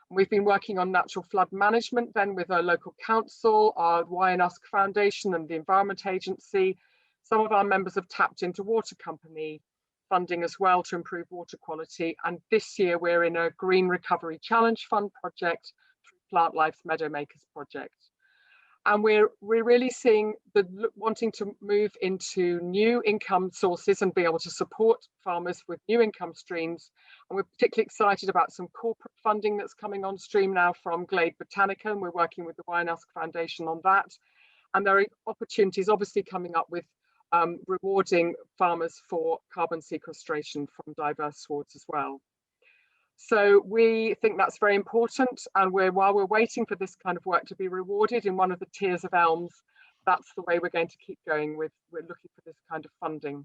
We've been working on natural flood management then with a local council, our Wyanusk Foundation and the Environment Agency. Some of our members have tapped into water company funding as well to improve water quality. And this year we're in a Green Recovery Challenge Fund project through Plant Life's Meadow Makers project. And we're really seeing the wanting to move into new income sources and be able to support farmers with new income streams. And we're particularly excited about some corporate funding that's coming on stream now from Glade Botanica, and we're working with the Wyanusk Foundation on that. And there are opportunities obviously coming up with rewarding farmers for carbon sequestration from diverse swards as well. So we think that's very important, and while we're waiting for this kind of work to be rewarded in one of the tiers of elms, that's the way we're going to keep going with. We're looking for this kind of funding.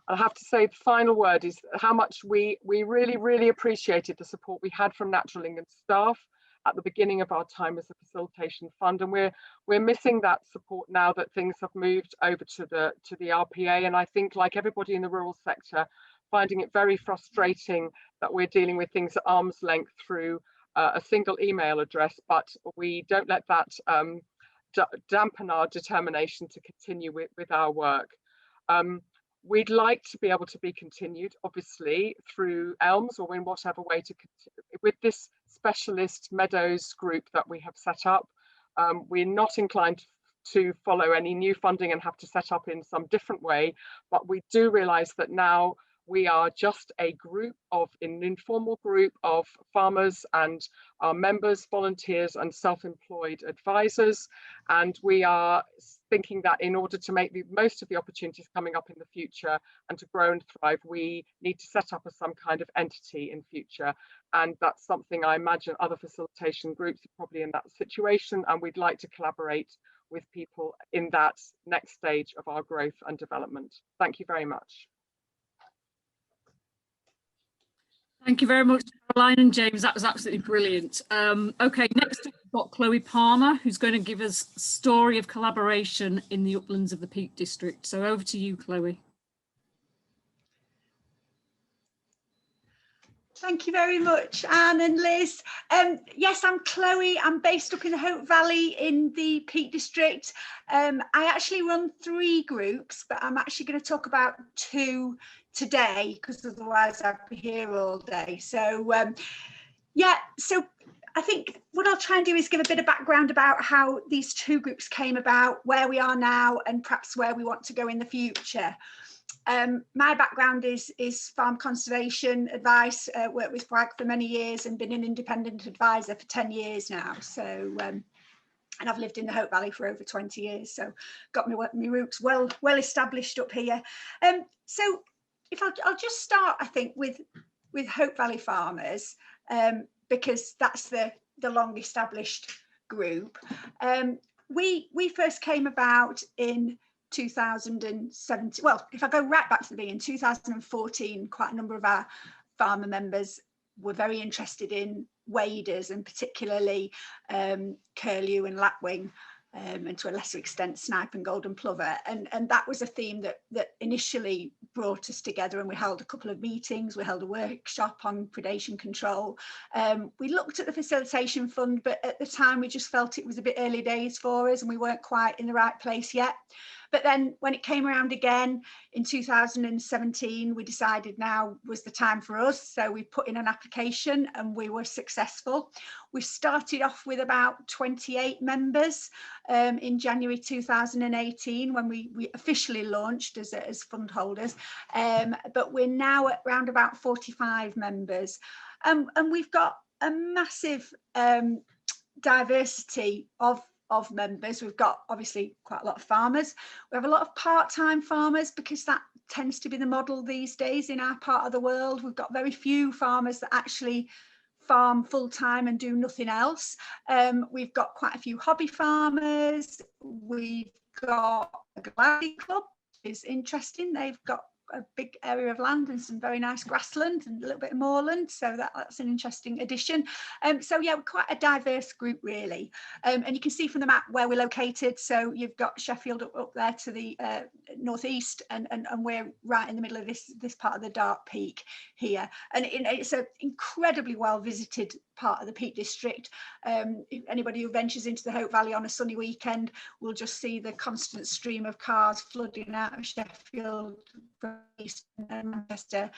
I have to say the final word is how much we really appreciated the support we had from Natural England staff at the beginning of our time as a facilitation fund, and we're missing that support now that things have moved over to the RPA. And I think, like everybody in the rural sector, finding it very frustrating that we're dealing with things at arm's length through a single email address, but we don't let that dampen our determination to continue with our work. We'd like to be able to be continued, obviously, through elms or in whatever way to continue. With this specialist meadows group that we have set up, we're not inclined to follow any new funding and have to set up in some different way, but we do realise that now we are just an informal group of farmers and our members, volunteers and self-employed advisors. And we are thinking that in order to make the most of the opportunities coming up in the future and to grow and thrive, we need to set up some kind of entity in future. And that's something I imagine other facilitation groups are probably in that situation. And we'd like to collaborate with people in that next stage of our growth and development. Thank you very much. Thank you very much, Caroline and James. That was absolutely brilliant. Okay, next up, we've got Chloe Palmer, who's going to give us a story of collaboration in the uplands of the Peak District. So over to you, Chloe. Thank you very much, Anne and Liz. Yes, I'm Chloe. I'm based up in the Hope Valley in the Peak District. I actually run 3 groups, but I'm actually going to talk about 2 today because otherwise I'd be here all day. So yeah, so I think what I'll try and do is give a bit of background about how these 2 groups came about, where we are now, and perhaps where we want to go in the future. My background is farm conservation advice, worked with FRAG for many years and been an independent advisor for 10 years now. So, and I've lived in the Hope Valley for over 20 years, so got my roots well established up here. So if I'll just start, I think, with Hope Valley farmers, because that's the long established group. We first came about in 2017. Well, if I go right back to the beginning, 2014, quite a number of our farmer members were very interested in waders, and particularly curlew and lapwing. and to a lesser extent snipe and golden plover, and that was a theme that initially brought us together, and we held a couple of meetings, we held a workshop on predation control. We looked at the facilitation fund, but at the time we just felt it was a bit early days for us and we weren't quite in the right place yet. But then when it came around again in 2017, we decided now was the time for us. So we put in an application and we were successful. We started off with about 28 members in January 2018 when we officially launched as fund holders. But we're now at around about 45 members. And we've got a massive diversity of members. We've got obviously quite a lot of farmers. We have a lot of part-time farmers because that tends to be the model these days in our part of the world. We've got very few farmers that actually farm full-time and do nothing else. We've got quite a few hobby farmers. We've got a gliding club, which is interesting. They've got a big area of land and some very nice grassland and a little bit of moorland, so that's an interesting addition. So yeah, we're quite a diverse group really, and you can see from the map where we're located. So you've got Sheffield up there to the northeast, and we're right in the middle of this part of the Dark Peak here, and it's an incredibly well visited part of the Peak District. Anybody who ventures into the Hope Valley on a sunny weekend will just see the constant stream of cars flooding out of Sheffield from east and Manchester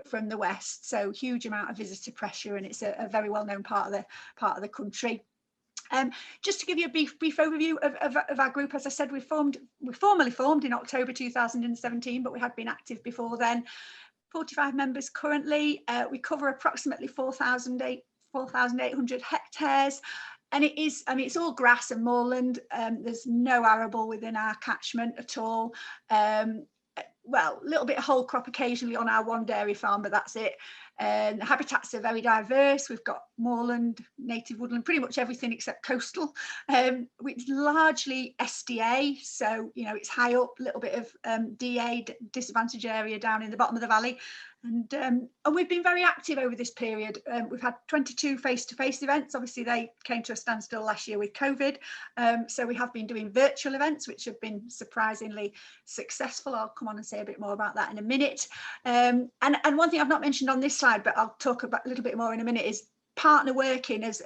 from the west. So huge amount of visitor pressure, and it's a very well known part of the country. Just to give you a brief overview of our group, as I said, we formally formed in October 2017, but we had been active before then. 45 members currently. We cover approximately 4,800 hectares, and it is, I mean, it's all grass and moorland. There's no arable within our catchment at all. Well, a little bit of whole crop occasionally on our one dairy farm, but that's it. The habitats are very diverse. We've got moorland, native woodland, pretty much everything except coastal. It's largely SDA, so you know it's high up, a little bit of DA, disadvantaged area down in the bottom of the valley. And we've been very active over this period. We've had 22 face-to-face events. Obviously, they came to a standstill last year with COVID. So we have been doing virtual events, which have been surprisingly successful. I'll come on and say a bit more about that in a minute. And one thing I've not mentioned on this slide, but I'll talk about a little bit more in a minute, is partner working, as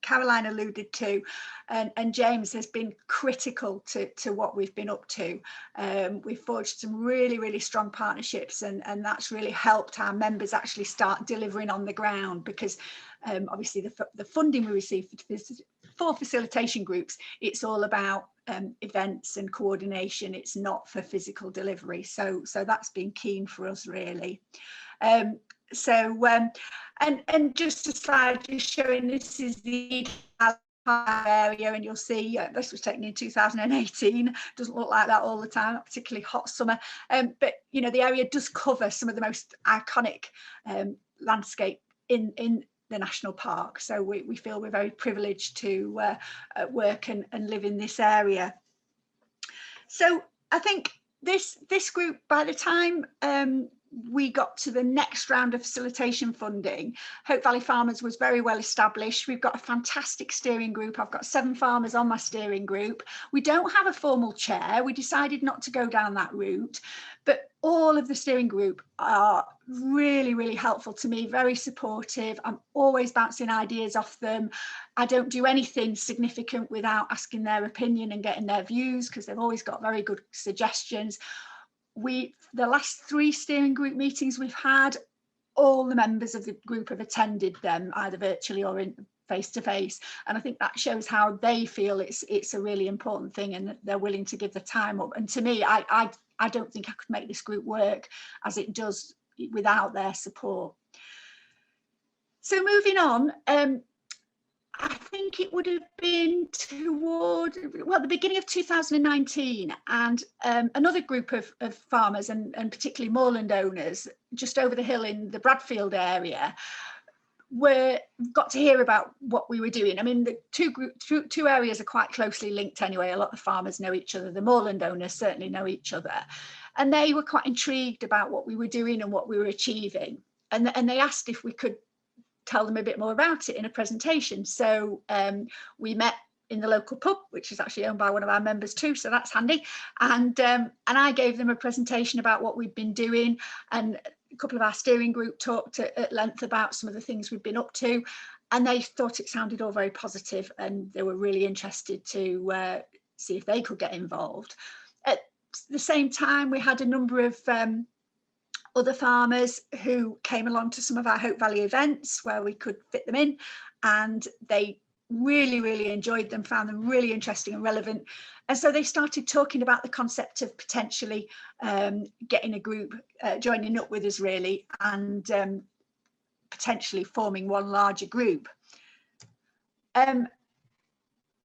Caroline alluded to, and James has been critical to what we've been up to. We've forged some really strong partnerships, and that's really helped our members actually start delivering on the ground, because obviously the funding we receive for facilitation groups, it's all about events and coordination. It's not for physical delivery, so that's been keen for us really. And just a slide just showing this is the area, and you'll see this was taken in 2018. Doesn't look like that all the time, not particularly hot summer, but you know the area does cover some of the most iconic landscape in the national park, so we feel we're very privileged to work and live in this area. So I think this group, by the time we got to the next round of facilitation funding, Hope Valley Farmers was very well established. We've got a fantastic steering group. I've got 7 farmers on my steering group. We don't have a formal chair. We decided not to go down that route, but all of the steering group are really helpful to me, very supportive. I'm always bouncing ideas off them. I don't do anything significant without asking their opinion and getting their views, because they've always got very good suggestions. The last 3 steering group meetings we've had, all the members of the group have attended them either virtually or in face to face, and I think that shows how they feel it's a really important thing, and they're willing to give the time up. And to me, I don't think I could make this group work as it does without their support. So moving on, I think it would have been toward, well, the beginning of 2019, and another group of farmers and particularly moorland owners just over the hill in the Bradfield area got to hear about what we were doing. I mean, the two areas are quite closely linked anyway. A lot of farmers know each other. The moorland owners certainly know each other, and they were quite intrigued about what we were doing and what we were achieving, and they asked if we could tell them a bit more about it in a presentation. So we met in the local pub, which is actually owned by one of our members too, so that's handy. And I gave them a presentation about what we've been doing, and a couple of our steering group talked at length about some of the things we've been up to, and they thought it sounded all very positive, and they were really interested to see if they could get involved. At the same time, we had a number of other farmers who came along to some of our Hope Valley events where we could fit them in, and they really enjoyed them, found them really interesting and relevant. And so they started talking about the concept of potentially getting a group, joining up with us really, and potentially forming one larger group. And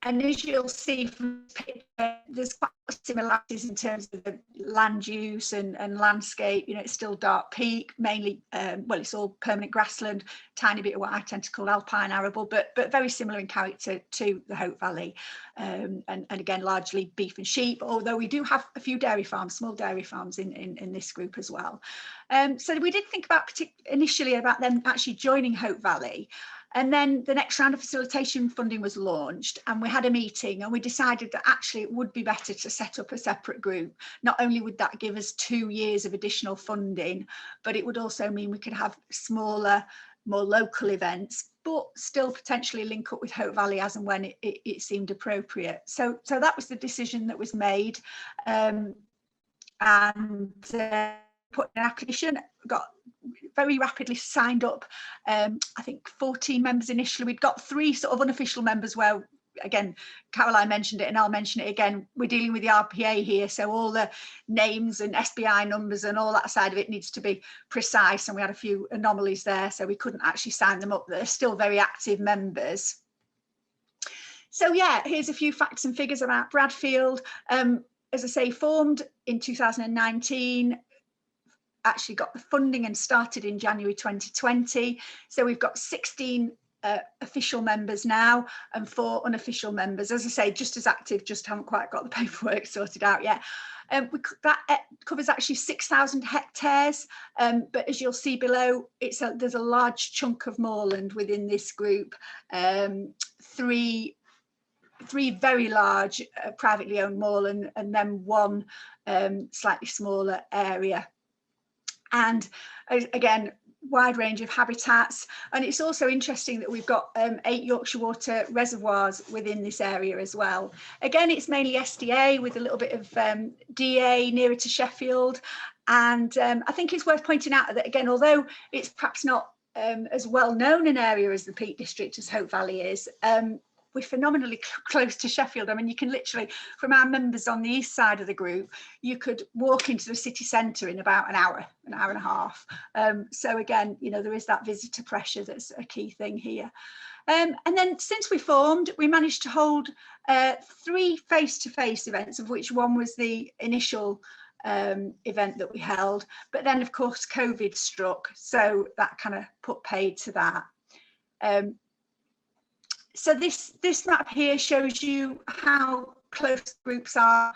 as you'll see from this picture, there's quite similarities in terms of the land use and landscape. You know, it's still dark peak, mainly, well, it's all permanent grassland, tiny bit of what I tend to call alpine arable, but very similar in character to the Hope Valley. And again, largely beef and sheep, although we do have a few dairy farms, small dairy farms in this group as well. So we did think about initially about them actually joining Hope Valley. And then the next round of facilitation funding was launched, and we had a meeting, and we decided that actually it would be better to set up a separate group. Not only would that give us 2 years of additional funding, but it would also mean we could have smaller, more local events, but still potentially link up with Hope Valley as and when it seemed appropriate. So that was the decision that was made, and put an application, got very rapidly signed up. I think 14 members initially. We'd got 3 sort of unofficial members where, again, Caroline mentioned it and I'll mention it again, we're dealing with the RPA here, so all the names and SBI numbers and all that side of it needs to be precise, and we had a few anomalies there, so we couldn't actually sign them up. They're still very active members. So yeah, here's a few facts and figures about Bradfield. As I say, formed in 2019, actually got the funding and started in January 2020. So we've got 16 official members now and 4 unofficial members. As I say, just as active, just haven't quite got the paperwork sorted out yet. That covers actually 6,000 hectares, but as you'll see below, there's a large chunk of moorland within this group. 3 very large privately owned moorland, and then 1 slightly smaller area. And again, wide range of habitats. And it's also interesting that we've got 8 Yorkshire water reservoirs within this area as well. Again, it's mainly SDA with a little bit of DA nearer to Sheffield. And I think it's worth pointing out that, again, although it's perhaps not as well known an area as the Peak District as Hope Valley is, we're phenomenally close to Sheffield. I mean, you can literally, from our members on the east side of the group, you could walk into the city centre in about an hour and a half. So again, you know, there is that visitor pressure that's a key thing here. And then since we formed, we managed to hold 3 face-to-face events, of which one was the initial event that we held. But then, of course, COVID struck, so that kind of put paid to that. So this map here shows you how close groups are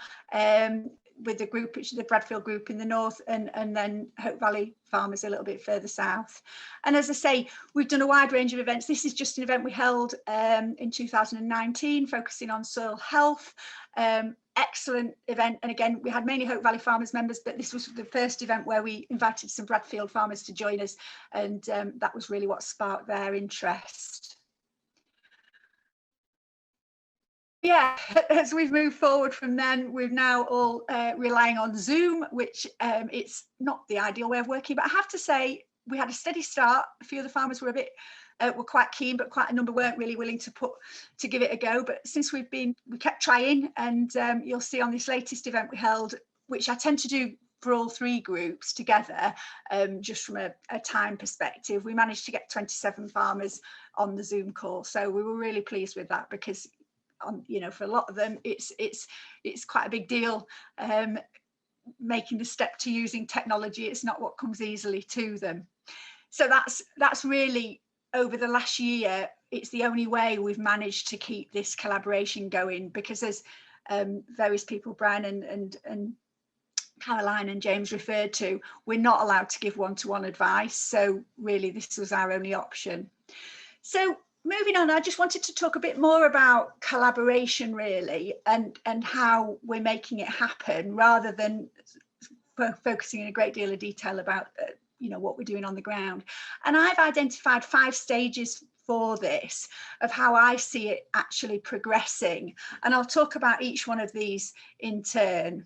with the group, which is the Bradfield group in the north, and then Hope Valley Farmers a little bit further south. And as I say, we've done a wide range of events. This is just an event we held in 2019, focusing on soil health. Excellent event. And again, we had mainly Hope Valley Farmers members, but this was the first event where we invited some Bradfield farmers to join us. And that was really what sparked their interest. Yeah, as we've moved forward from then, we're now all relying on Zoom, which it's not the ideal way of working. But I have to say, we had a steady start. A few of the farmers were were quite keen, but quite a number weren't really willing to give it a go. But since we kept trying, and you'll see on this latest event we held, which I tend to do for all 3 groups together, just from a time perspective, we managed to get 27 farmers on the Zoom call. So we were really pleased with that, because you know, for a lot of them, it's quite a big deal making the step to using technology. It's not what comes easily to them. So that's really, over the last year, it's the only way we've managed to keep this collaboration going, because as various people, Brian and Caroline and James referred to, we're not allowed to give one-to-one advice. So really, this was our only option. So moving on, I just wanted to talk a bit more about collaboration really, and how we're making it happen, rather than focusing in a great deal of detail about you know, what we're doing on the ground. And I've identified 5 stages for this, of how I see it actually progressing, and I'll talk about each one of these in turn.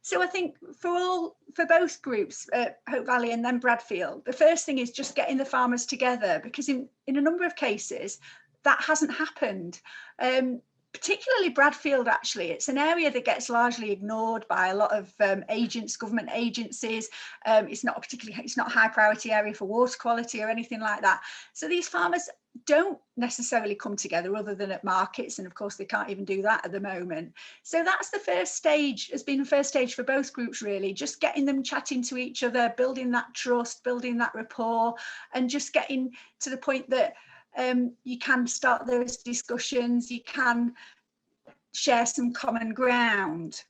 So I think for both groups, Hope Valley and then Bradfield, the first thing is just getting the farmers together, because in a number of cases that hasn't happened. Particularly Bradfield, actually, it's an area that gets largely ignored by a lot of government agencies. It's not a high priority area for water quality or anything like that. So these farmers don't necessarily come together other than at markets, and of course they can't even do that at the moment. So that's the first stage, has been the first stage for both groups really, just getting them chatting to each other, building that trust, building that rapport, and just getting to the point that you can start those discussions, you can share some common ground.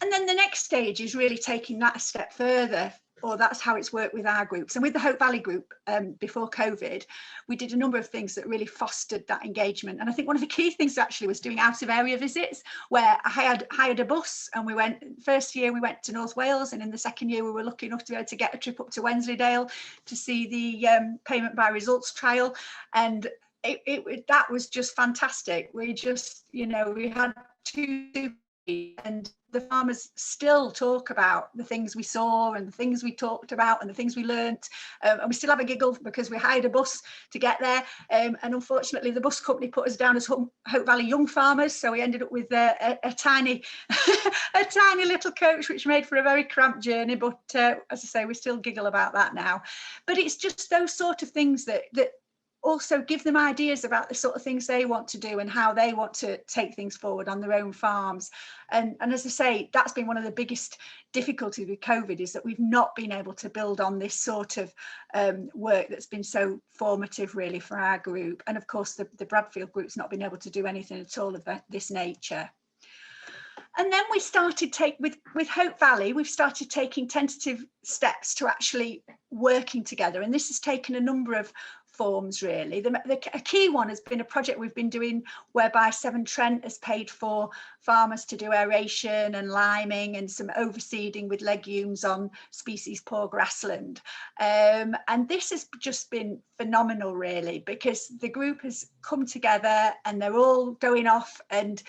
And then the next stage is really taking that a step further, or that's how it's worked with our groups. And with the Hope Valley group, before COVID, we did a number of things that really fostered that engagement. And I think one of the key things actually was doing out of area visits, where I hired a bus, and we went, first year we went to North Wales, and in the second year we were lucky enough to be able to get a trip up to Wensleydale to see the payment by results trial. And that was just fantastic. We just, you know, we had 2 and the farmers still talk about the things we saw and the things we talked about and the things we learnt, and we still have a giggle because we hired a bus to get there, and unfortunately the bus company put us down as Hope Valley Young Farmers, so we ended up with a tiny a tiny little coach, which made for a very cramped journey, but as I say, we still giggle about that now. But it's just those sort of things that also give them ideas about the sort of things they want to do and how they want to take things forward on their own farms. And as I say, that's been one of the biggest difficulties with COVID, is that we've not been able to build on this sort of work that's been so formative really for our group. And of course the Bradfield group's not been able to do anything at all of this nature. And then we started with Hope Valley, we've started taking tentative steps to actually working together. And this has taken a number of forms really. A key one has been a project we've been doing whereby Severn Trent has paid for farmers to do aeration and liming and some overseeding with legumes on species poor grassland. And this has just been phenomenal really, because the group has come together and they're all going off and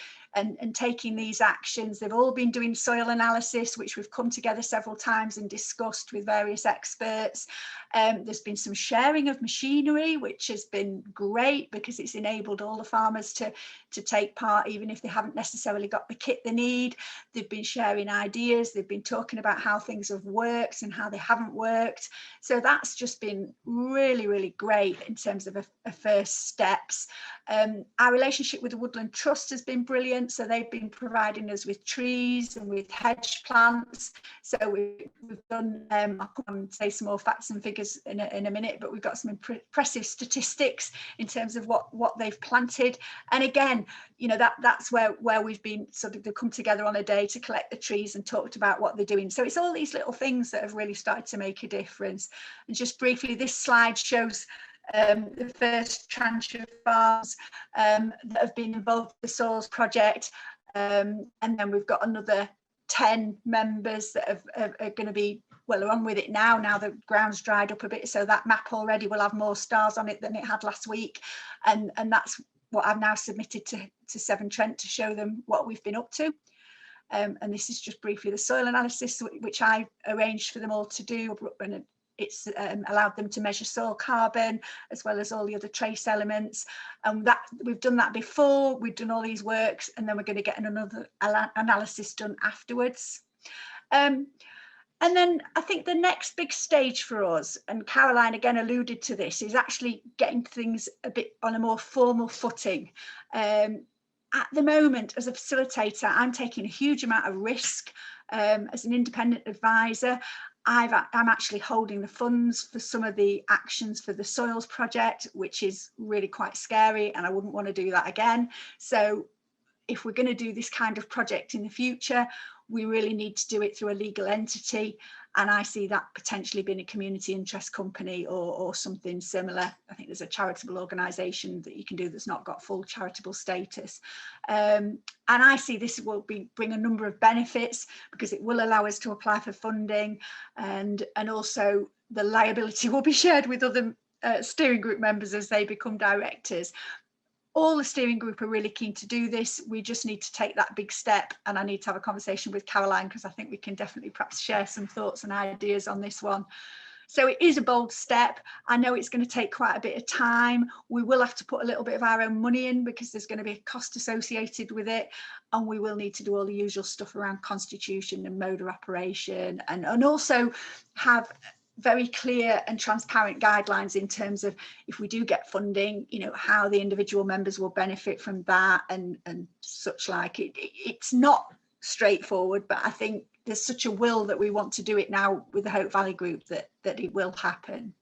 taking these actions. They've all been doing soil analysis, which we've come together several times and discussed with various experts. There's been some sharing of machinery, which has been great because it's enabled all the farmers to take part, even if they haven't necessarily got the kit they need. They've been sharing ideas, they've been talking about how things have worked and how they haven't worked. So that's just been really, really great in terms of a first steps. Our relationship with the Woodland Trust has been brilliant. So they've been providing us with trees and with hedge plants. So we've done, I'll come and say some more facts and figures in a minute, but we've got some impressive statistics in terms of what they've planted. And again, you know, that's where we've been sort of, they've come together on a day to collect the trees and talked about what they're doing. So it's all these little things that have really started to make a difference. And just briefly, this slide shows the first tranche of farms that have been involved with the soils project, and then we've got another 10 members that are going to be, well, are on with it now the ground's dried up a bit, so that map already will have more stars on it than it had last week, and that's what I've now submitted to Severn Trent to show them what we've been up to. And this is just briefly the soil analysis which I arranged for them all to do, and it's allowed them to measure soil carbon as well as all the other trace elements. And that we've done that before, we've done all these works, and then we're going to get another analysis done afterwards. And then I think the next big stage for us, and Caroline again alluded to this, is actually getting things a bit on a more formal footing. At the moment, as a facilitator, I'm taking a huge amount of risk. As an independent advisor, I'm actually holding the funds for some of the actions for the soils project, which is really quite scary, and I wouldn't want to do that again. So if we're going to do this kind of project in the future, we really need to do it through a legal entity. And I see that potentially being a community interest company or something similar. I think there's a charitable organisation that you can do that's not got full charitable status. And I see this will bring a number of benefits, because it will allow us to apply for funding, and also the liability will be shared with other steering group members as they become directors. All the steering group are really keen to do this. We just need to take that big step, and I need to have a conversation with Caroline, because I think we can definitely perhaps share some thoughts and ideas on this one. So it is a bold step. I know it's going to take quite a bit of time. We will have to put a little bit of our own money in, because there's going to be a cost associated with it, and we will need to do all the usual stuff around constitution and mode of operation, and also have very clear and transparent guidelines in terms of, if we do get funding, you know, how the individual members will benefit from that and such like. It's not straightforward, but I think there's such a will that we want to do it now with the Hope Valley Group that it will happen.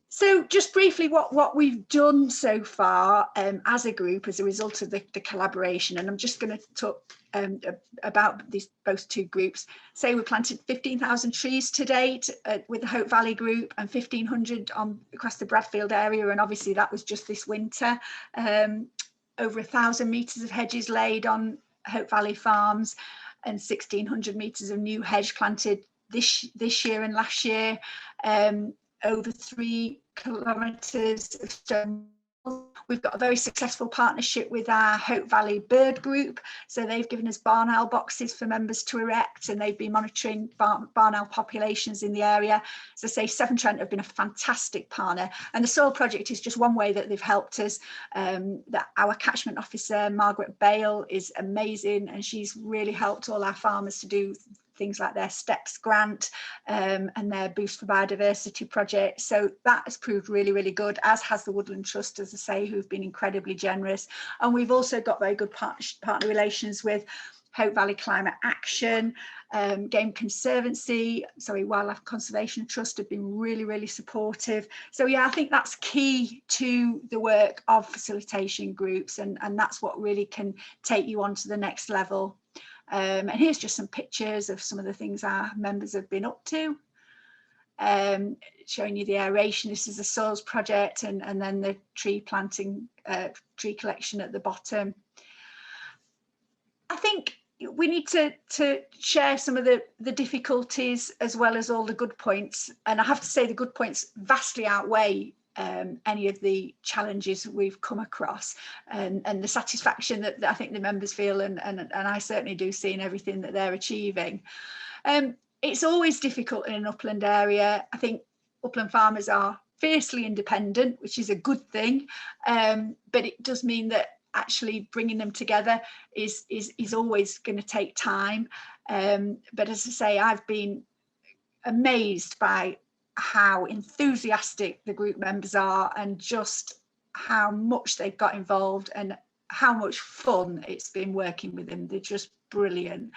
So just briefly, what we've done so far as a group as a result of the collaboration, and I'm just going to talk about both two groups. Say we planted 15,000 trees to date with the Hope Valley Group, and 1,500 across the Bradfield area, and obviously that was just this winter. Over 1,000 metres of hedges laid on Hope Valley farms, and 1,600 metres of new hedge planted this year and last year. Over 3 kilometres of stone. We've got a very successful partnership with our Hope Valley Bird Group. So they've given us barn owl boxes for members to erect, and they've been monitoring barn owl populations in the area. As I say, Severn Trent have been a fantastic partner, and the soil project is just one way that they've helped us. That our catchment officer, Margaret Bale, is amazing, and she's really helped all our farmers to do things like their STEPS grant and their Boost for Biodiversity project. So that has proved really, really good, as has the Woodland Trust, as I say, who've been incredibly generous. And we've also got very good partner relations with Hope Valley Climate Action, Game Conservancy, Wildlife Conservation Trust have been really, really supportive. So yeah, I think that's key to the work of facilitation groups, and that's what really can take you on to the next level. And here's just some pictures of some of the things our members have been up to, showing you the aeration. This is the soils project, and then the tree planting, tree collection at the bottom. I think we need to share some of the difficulties as well as all the good points, and I have to say the good points vastly outweigh any of the challenges we've come across, and the satisfaction that I think the members feel, and I certainly do see in everything that they're achieving. It's always difficult in an upland area. I think upland farmers are fiercely independent, which is a good thing, but it does mean that actually bringing them together is always going to take time. But as I say, I've been amazed by how enthusiastic the group members are, and just how much they've got involved, and how much fun it's been working with them. They're just brilliant.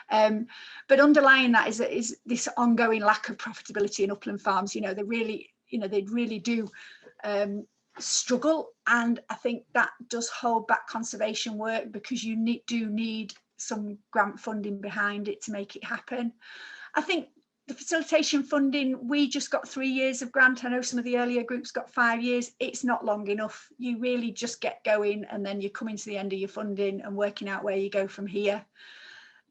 But underlying that is this ongoing lack of profitability in upland farms. You know, they really do struggle, and I think that does hold back conservation work, because you do need some grant funding behind it to make it happen. I think the facilitation funding, we just got 3 years of grant. I know some of the earlier groups got 5 years. It's not long enough. You really just get going, and then you're coming to the end of your funding and working out where you go from here.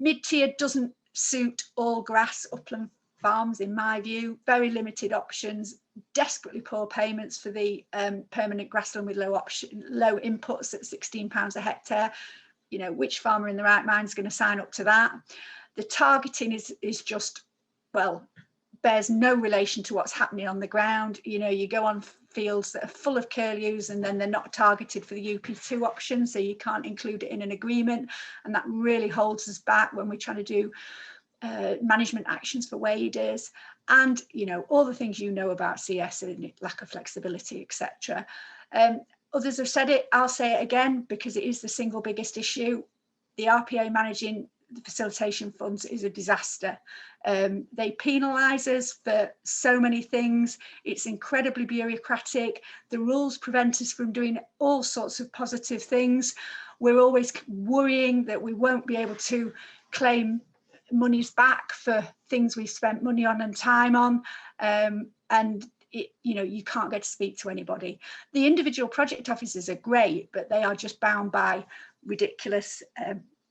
Mid-tier doesn't suit all grass upland farms, in my view. Very limited options, desperately poor payments for the permanent grassland with low inputs at £16 a hectare. You know, which farmer in the right mind is going to sign up to that? The targeting is just, well, bears no relation to what's happening on the ground. You know, you go on fields that are full of curlews, and then they're not targeted for the UP2 option, so you can't include it in an agreement, and that really holds us back when we're trying to do management actions for waders, and you know, all the things you know about CS and lack of flexibility, etc. Others have said it, I'll say it again, because it is the single biggest issue. The RPA managing the facilitation funds is a disaster. They penalise us for so many things. It's incredibly bureaucratic. The rules prevent us from doing all sorts of positive things. We're always worrying that we won't be able to claim monies back for things we've spent money on and time on, and you can't get to speak to anybody. The individual project officers are great, but they are just bound by ridiculous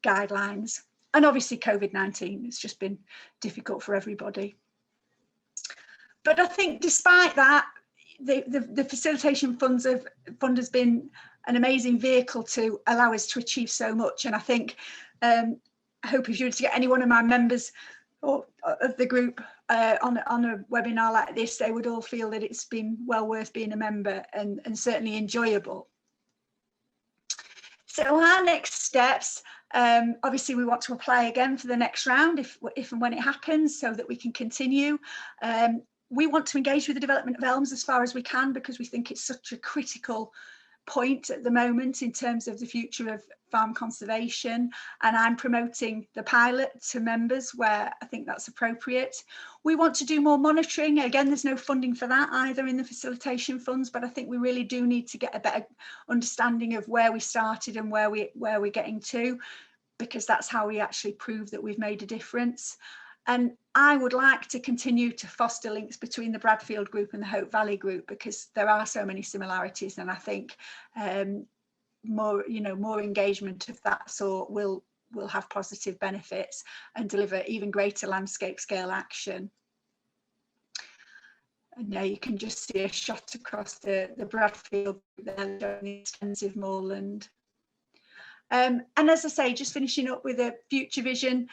guidelines. And obviously COVID-19 has just been difficult for everybody. But I think despite that, the facilitation fund has been an amazing vehicle to allow us to achieve so much. And I think, I hope if you were to get any one of my members or of the group on a webinar like this, they would all feel that it's been well worth being a member and certainly enjoyable. So our next steps, obviously we want to apply again for the next round if and when it happens, so that we can continue. We want to engage with the development of elms as far as we can, because we think it's such a critical point at the moment in terms of the future of farm conservation, and I'm promoting the pilot to members where I think that's appropriate. We want to do more monitoring. Again, there's no funding for that either in the facilitation funds, but I think we really do need to get a better understanding of where we started and where we're getting to, because that's how we actually prove that we've made a difference. And I would like to continue to foster links between the Bradfield group and the Hope Valley group, because there are so many similarities, and I think more engagement of that sort will have positive benefits and deliver even greater landscape scale action. And now you can just see a shot across the Bradfield there showing the extensive moorland. And as I say, just finishing up with a future vision.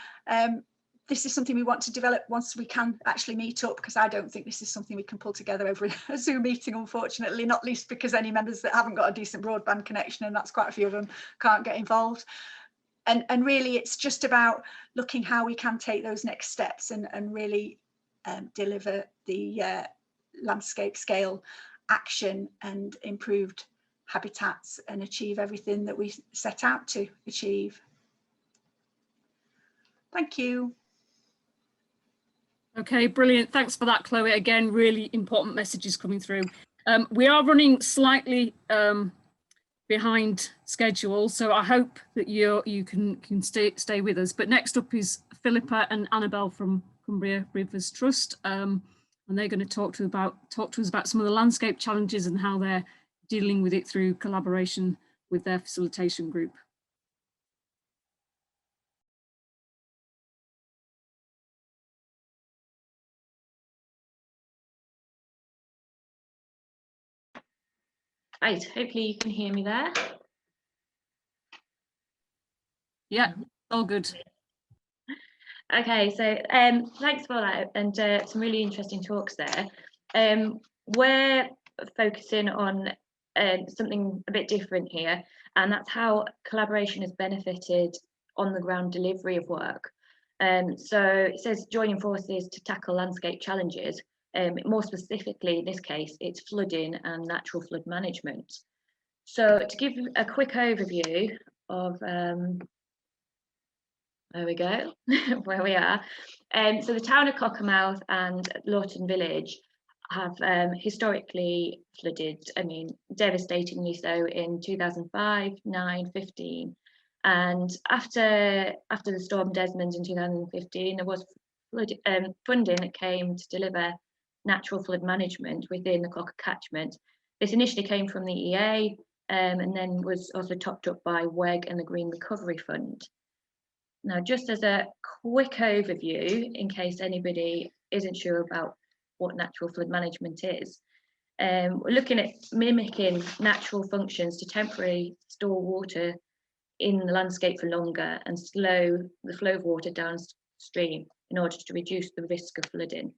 This is something we want to develop once we can actually meet up, because I don't think this is something we can pull together over a Zoom meeting, unfortunately, not least because any members that haven't got a decent broadband connection, and that's quite a few of them, can't get involved. And really it's just about looking how we can take those next steps and really deliver the landscape scale action and improved habitats and achieve everything that we set out to achieve. Thank you. Okay, brilliant. Thanks for that, Chloe. Again, really important messages coming through. We are running slightly behind schedule, so I hope that you can stay with us. But next up is Philippa and Annabelle from Cumbria Rivers Trust, and they're going to talk to us about some of the landscape challenges and how they're dealing with it through collaboration with their facilitation group. Right, hopefully you can hear me there. Yeah, all good. Okay, so thanks for that, and some really interesting talks there. We're focusing on something a bit different here, and that's how collaboration has benefited on the ground delivery of work. So it says joining forces to tackle landscape challenges. More specifically, in this case, it's flooding and natural flood management. So to give a quick overview of, there we go, where we are. So the town of Cockermouth and Lawton Village have historically flooded, I mean, devastatingly so in 2005, 9, 15. And after the Storm Desmond in 2015, there was funding that came to deliver natural flood management within the Cocker catchment. This initially came from the EA and then was also topped up by WEG and the Green Recovery Fund. Now, just as a quick overview, in case anybody isn't sure about what natural flood management is, we're looking at mimicking natural functions to temporarily store water in the landscape for longer and slow the flow of water downstream in order to reduce the risk of flooding.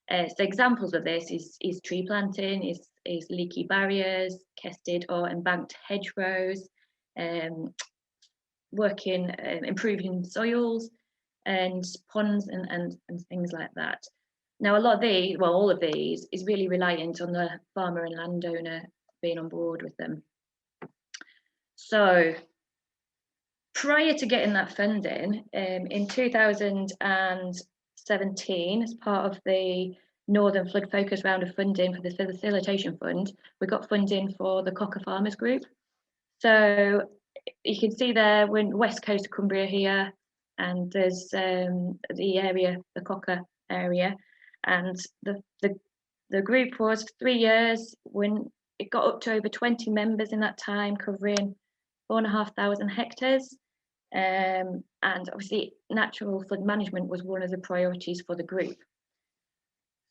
So examples of this is tree planting, is leaky barriers, kested or embanked hedgerows, improving soils and ponds and things like that. Now, a lot of these, well, all of these is really reliant on the farmer and landowner being on board with them. So prior to getting that funding, in 2017, as part of the Northern Flood Focus round of funding for the Facilitation Fund, we got funding for the Cocker Farmers Group. So you can see there, we're in West Coast of Cumbria here, and there's the area, the Cocker area, and the group was 3 years, when it got up to over 20 members in that time, covering 4,500 hectares. And obviously natural flood management was one of the priorities for the group.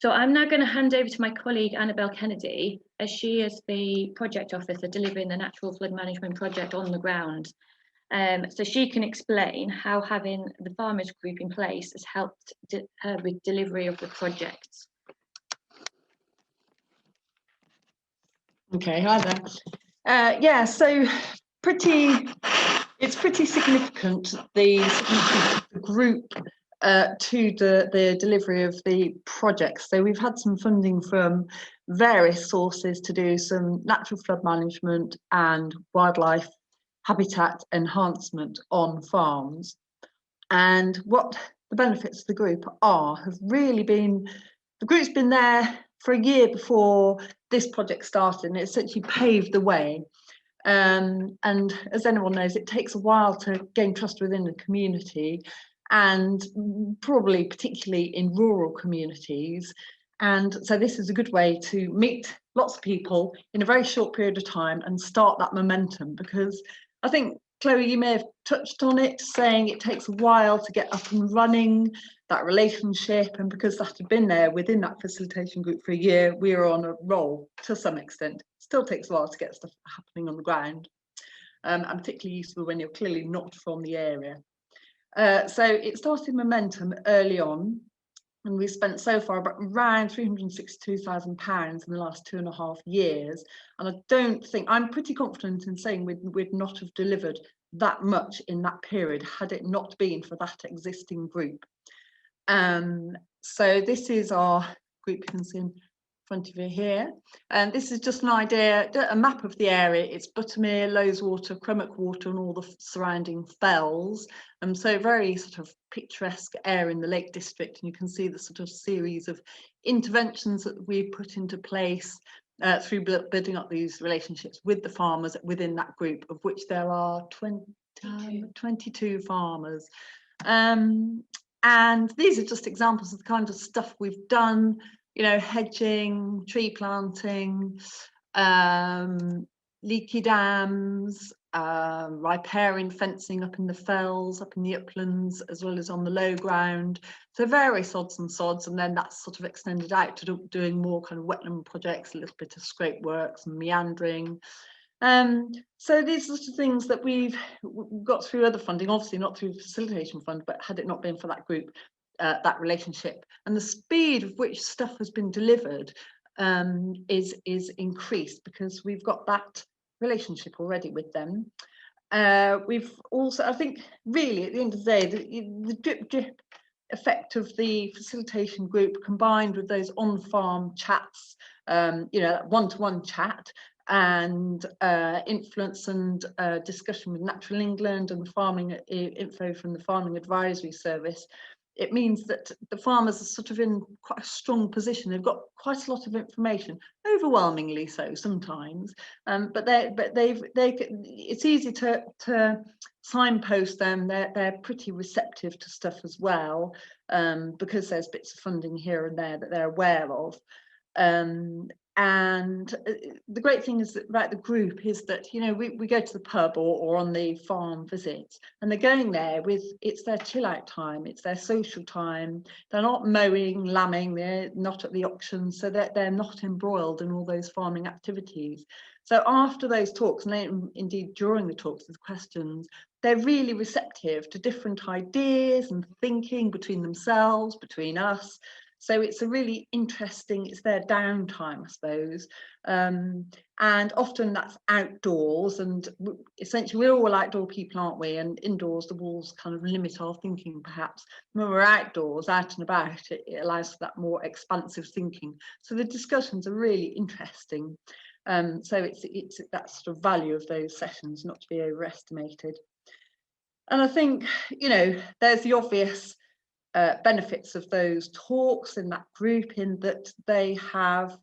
So I'm now going to hand over to my colleague Annabelle Kennedy, as she is the project officer delivering the natural flood management project on the ground. So she can explain how having the farmers group in place has helped her with delivery of the projects. Okay, hi there. Yeah, so it's pretty significant, the group to the delivery of the projects. So we've had some funding from various sources to do some natural flood management and wildlife habitat enhancement on farms. And what the benefits of the group are have really been, the group's been there for a year before this project started, and it essentially paved the way. And as anyone knows, it takes a while to gain trust within the community, and probably particularly in rural communities. And so this is a good way to meet lots of people in a very short period of time and start that momentum, because I think, Chloe, you may have touched on it, saying it takes a while to get up and running, that relationship, and because that had been there within that facilitation group for a year, we are on a roll to some extent. Still takes a while to get stuff happening on the ground, and particularly useful when you're clearly not from the area. So it started momentum early on, and we've spent so far around £362,000 in the last 2.5 years. And I don't think, I'm pretty confident in saying we'd not have delivered that much in that period had it not been for that existing group. So this is our group, you can see in front of you here, and this is just an idea, a map of the area. It's Buttermere, Loweswater, Crummock Water and all the surrounding fells, and so very sort of picturesque area in the Lake District, and you can see the sort of series of interventions that we've put into place through building up these relationships with the farmers within that group, of which there are 22 farmers. And these are just examples of the kind of stuff we've done, you know, hedging, tree planting, leaky dams, riparian fencing up in the fells, up in the uplands, as well as on the low ground. So various odds and sods, and then that's sort of extended out to doing more kind of wetland projects, a little bit of scrape works and meandering. So these sorts of things that we've got through other funding, obviously not through the Facilitation Fund, but had it not been for that group, that relationship and the speed of which stuff has been delivered is increased because we've got that relationship already with them. We've also, I think, really at the end of the day, the drip effect of the facilitation group combined with those on-farm chats, you know, one-to-one chat, and influence and discussion with Natural England and the farming info from the Farming Advisory Service, it means that the farmers are sort of in quite a strong position. They've got quite a lot of information, overwhelmingly so sometimes, but it's easy to signpost them. They're pretty receptive to stuff as well, because there's bits of funding here and there that they're aware of. And the great thing is that about the group is that, you know, we go to the pub or on the farm visits, and they're going there with, it's their chill out time, it's their social time. They're not mowing, lambing, they're not at the auction, so they're not embroiled in all those farming activities. So after those talks, and indeed during the talks with questions, they're really receptive to different ideas and thinking between themselves, between us. So it's a really interesting, it's their downtime, I suppose. And often that's outdoors, and essentially we're all outdoor people, aren't we? And indoors, the walls kind of limit our thinking, perhaps. When we're outdoors, out and about, it allows for that more expansive thinking. So the discussions are really interesting. So it's that sort of value of those sessions not to be overestimated. And I think, you know, there's the obvious benefits of those talks in that group, in that they have,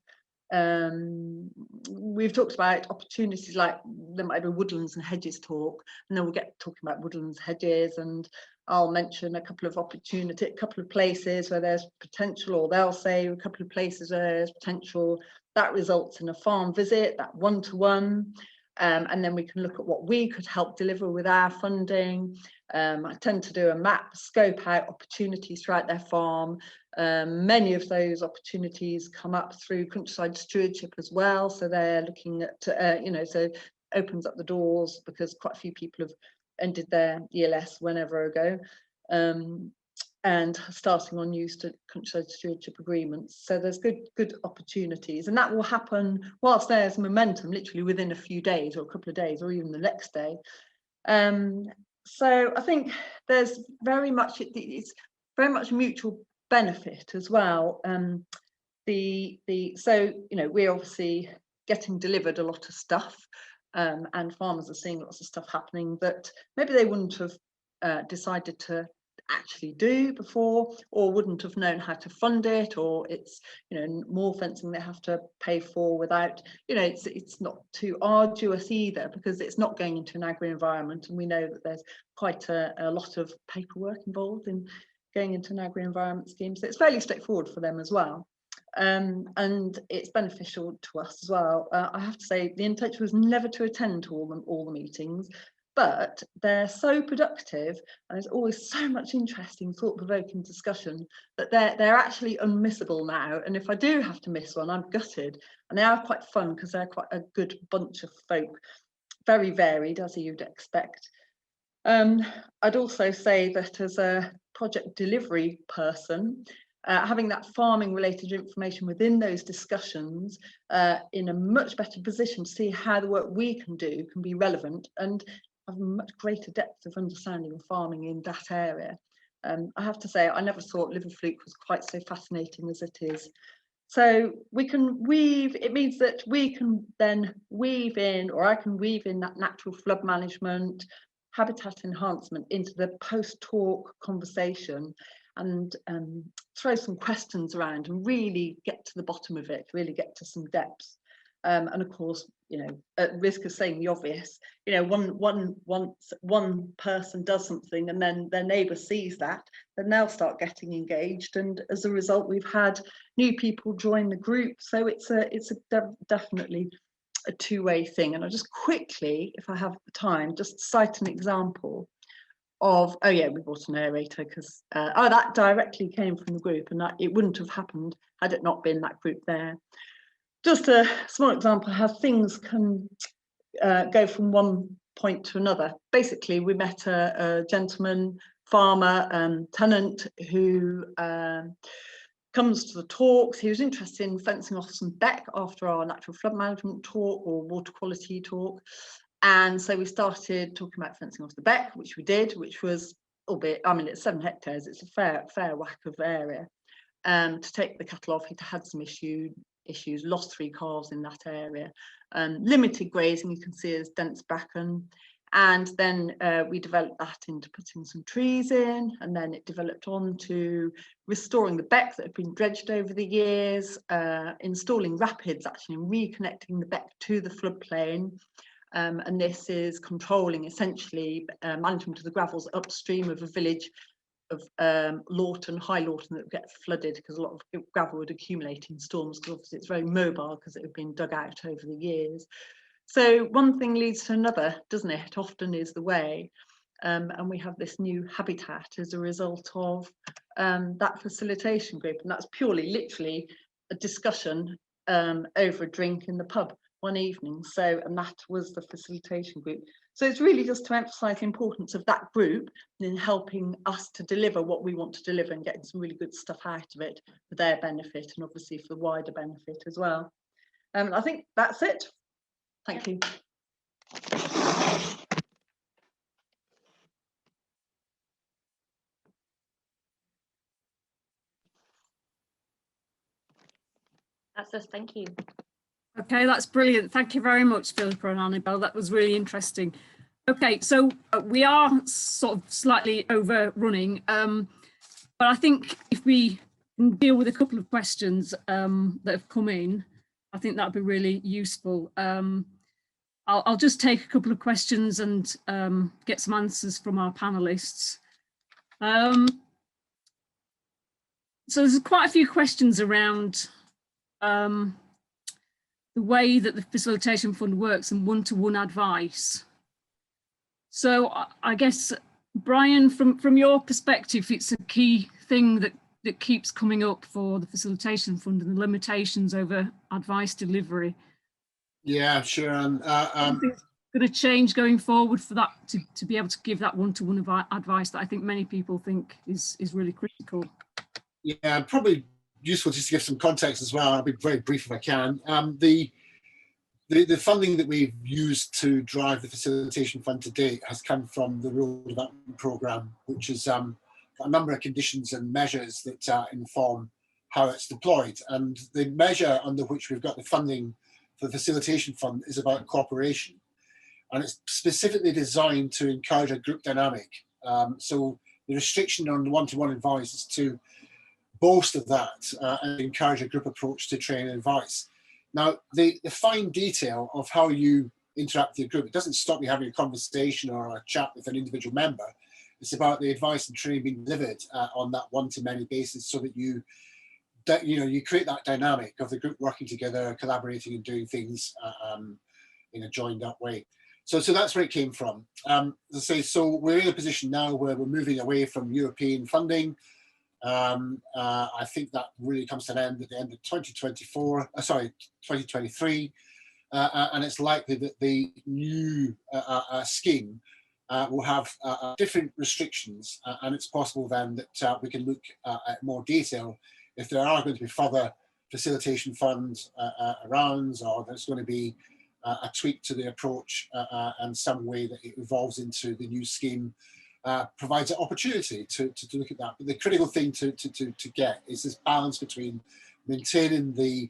we've talked about opportunities, like there might be woodlands and hedges talk, and then we'll get talking about woodlands, hedges, and I'll mention a couple of places where there's potential, or they'll say a couple of places where there's potential. That results in a farm visit, that one-to-one. And then we can look at what we could help deliver with our funding. I tend to do a map, scope out opportunities throughout their farm. Many of those opportunities come up through countryside stewardship as well. So they're looking at, you know, so opens up the doors, because quite a few people have ended their ELS whenever ago. And starting on new countryside stewardship agreements. So there's good opportunities, and that will happen whilst there's momentum, literally within a few days or a couple of days, or even the next day. So I think there's very much, it's very much mutual benefit as well. So, you know, we're obviously getting delivered a lot of stuff, and farmers are seeing lots of stuff happening that maybe they wouldn't have decided to actually do before, or wouldn't have known how to fund it, or it's, you know, more fencing they have to pay for without, you know, it's not too arduous either, because it's not going into an agri environment, and we know that there's quite a lot of paperwork involved in going into an agri environment scheme, so it's fairly straightforward for them as well. And it's beneficial to us as well. I have to say, the intention was never to attend to all the meetings, but they're so productive, and there's always so much interesting, thought-provoking discussion, that they're actually unmissable now. And if I do have to miss one, I'm gutted. And they are quite fun, because they're quite a good bunch of folk, very varied, as you'd expect. I'd also say that as a project delivery person, having that farming related information within those discussions, in a much better position to see how the work we can do can be relevant, and have a much greater depth of understanding of farming in that area. I have to say, I never thought Liverfluke was quite so fascinating as it is. So we can weave, it means that we can then weave in, or I can weave in, that natural flood management, habitat enhancement into the post-talk conversation, and throw some questions around and really get to the bottom of it, really get to some depth. And of course, you know, at risk of saying the obvious, you know, once one person does something and then their neighbour sees that, then they'll start getting engaged, and as a result, we've had new people join the group. So it's definitely a two-way thing. And I'll just quickly, if I have the time, just cite an example of, oh yeah, we bought an aerator, because that directly came from the group, and that it wouldn't have happened had it not been that group there. Just a small example how things can go from one point to another. Basically, we met a gentleman, farmer, tenant, who comes to the talks. He was interested in fencing off some beck after our natural flood management talk, or water quality talk. And so we started talking about fencing off the beck, which we did, which was, albeit, I mean, it's 7 hectares, it's a fair whack of area. To take the cattle off, he'd had some issues, lost 3 calves in that area. Limited grazing, you can see as dense bracken. And then we developed that into putting some trees in, and then it developed on to restoring the beck that had been dredged over the years, installing rapids actually, and reconnecting the beck to the floodplain. And this is controlling essentially management of the gravels upstream of a village of Lawton, High Lawton, that would get flooded because a lot of gravel would accumulate in storms, because obviously it's very mobile because it had been dug out over the years. So one thing leads to another, doesn't it? It often is the way. And we have this new habitat as a result of that facilitation group. And that's purely, literally, a discussion over a drink in the pub one evening. So, and that was the facilitation group. So it's really just to emphasize the importance of that group in helping us to deliver what we want to deliver and getting some really good stuff out of it for their benefit, and obviously for the wider benefit as well. I think that's it. Thank you. That's us, thank you. Okay, that's brilliant. Thank you very much, Philippa and Annabelle. That was really interesting. Okay, so we are sort of slightly overrunning, but I think if we can deal with a couple of questions that have come in, I think that'd be really useful. I'll just take a couple of questions and get some answers from our panelists. So there's quite a few questions around the way that the Facilitation Fund works and one-to-one advice. So I guess, Brian, from your perspective, it's a key thing that keeps coming up for the Facilitation Fund and the limitations over advice delivery. Yeah, sure. Something's going to change going forward for that to be able to give that one-to-one advice that I think many people think is really critical. Yeah, probably useful just to give some context as well. I'll be very brief if I can. The funding that we've used to drive the Facilitation Fund to date has come from the Rural Development Programme, which is a number of conditions and measures that inform how it's deployed. And the measure under which we've got the funding for the Facilitation Fund is about cooperation. And it's specifically designed to encourage a group dynamic. So the restriction on one-to-one advice is to boast of that and encourage a group approach to training and advice. Now, the fine detail of how you interact with your group, it doesn't stop you having a conversation or a chat with an individual member. It's about the advice and training being delivered on that one-to-many basis, so that you create that dynamic of the group working together, collaborating and doing things in a joined up way. So that's where it came from. As I say, so we're in a position now where we're moving away from European funding. I think that really comes to an end at the end of 2023. And it's likely that the new scheme will have different restrictions, and it's possible then that we can look at more detail if there are going to be further facilitation funds rounds, or there's going to be a tweak to the approach and some way that it evolves into the new scheme provides an opportunity to look at that. But the critical thing to get is this balance between maintaining the,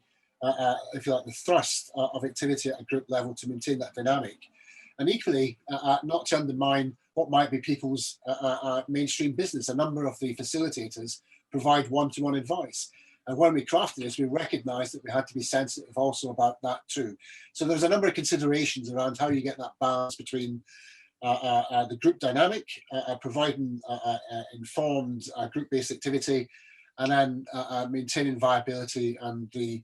if you like, the thrust of activity at a group level to maintain that dynamic, and equally not to undermine what might be people's mainstream business. A number of the facilitators provide one-to-one advice. And when we crafted this, we recognised that we had to be sensitive also about that too. So there's a number of considerations around how you get that balance between the group dynamic, providing informed group-based activity, and then maintaining viability and the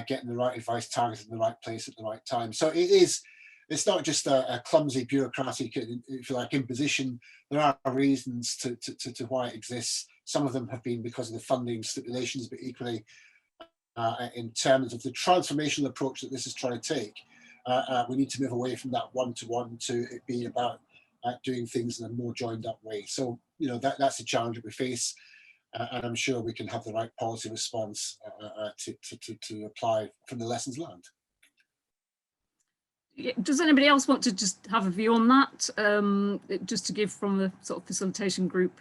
getting the right advice targeted in the right place at the right time. So it's not just a clumsy bureaucratic, if you like, imposition. There are reasons to why it exists. Some of them have been because of the funding stipulations, but equally in terms of the transformational approach that this is trying to take, we need to move away from that one-to-one to it being about doing things in a more joined up way. So, that's a challenge that we face, and I'm sure we can have the right policy response to apply from the lessons learned. Does anybody else want to just have a view on that, just to give from the sort of facilitation group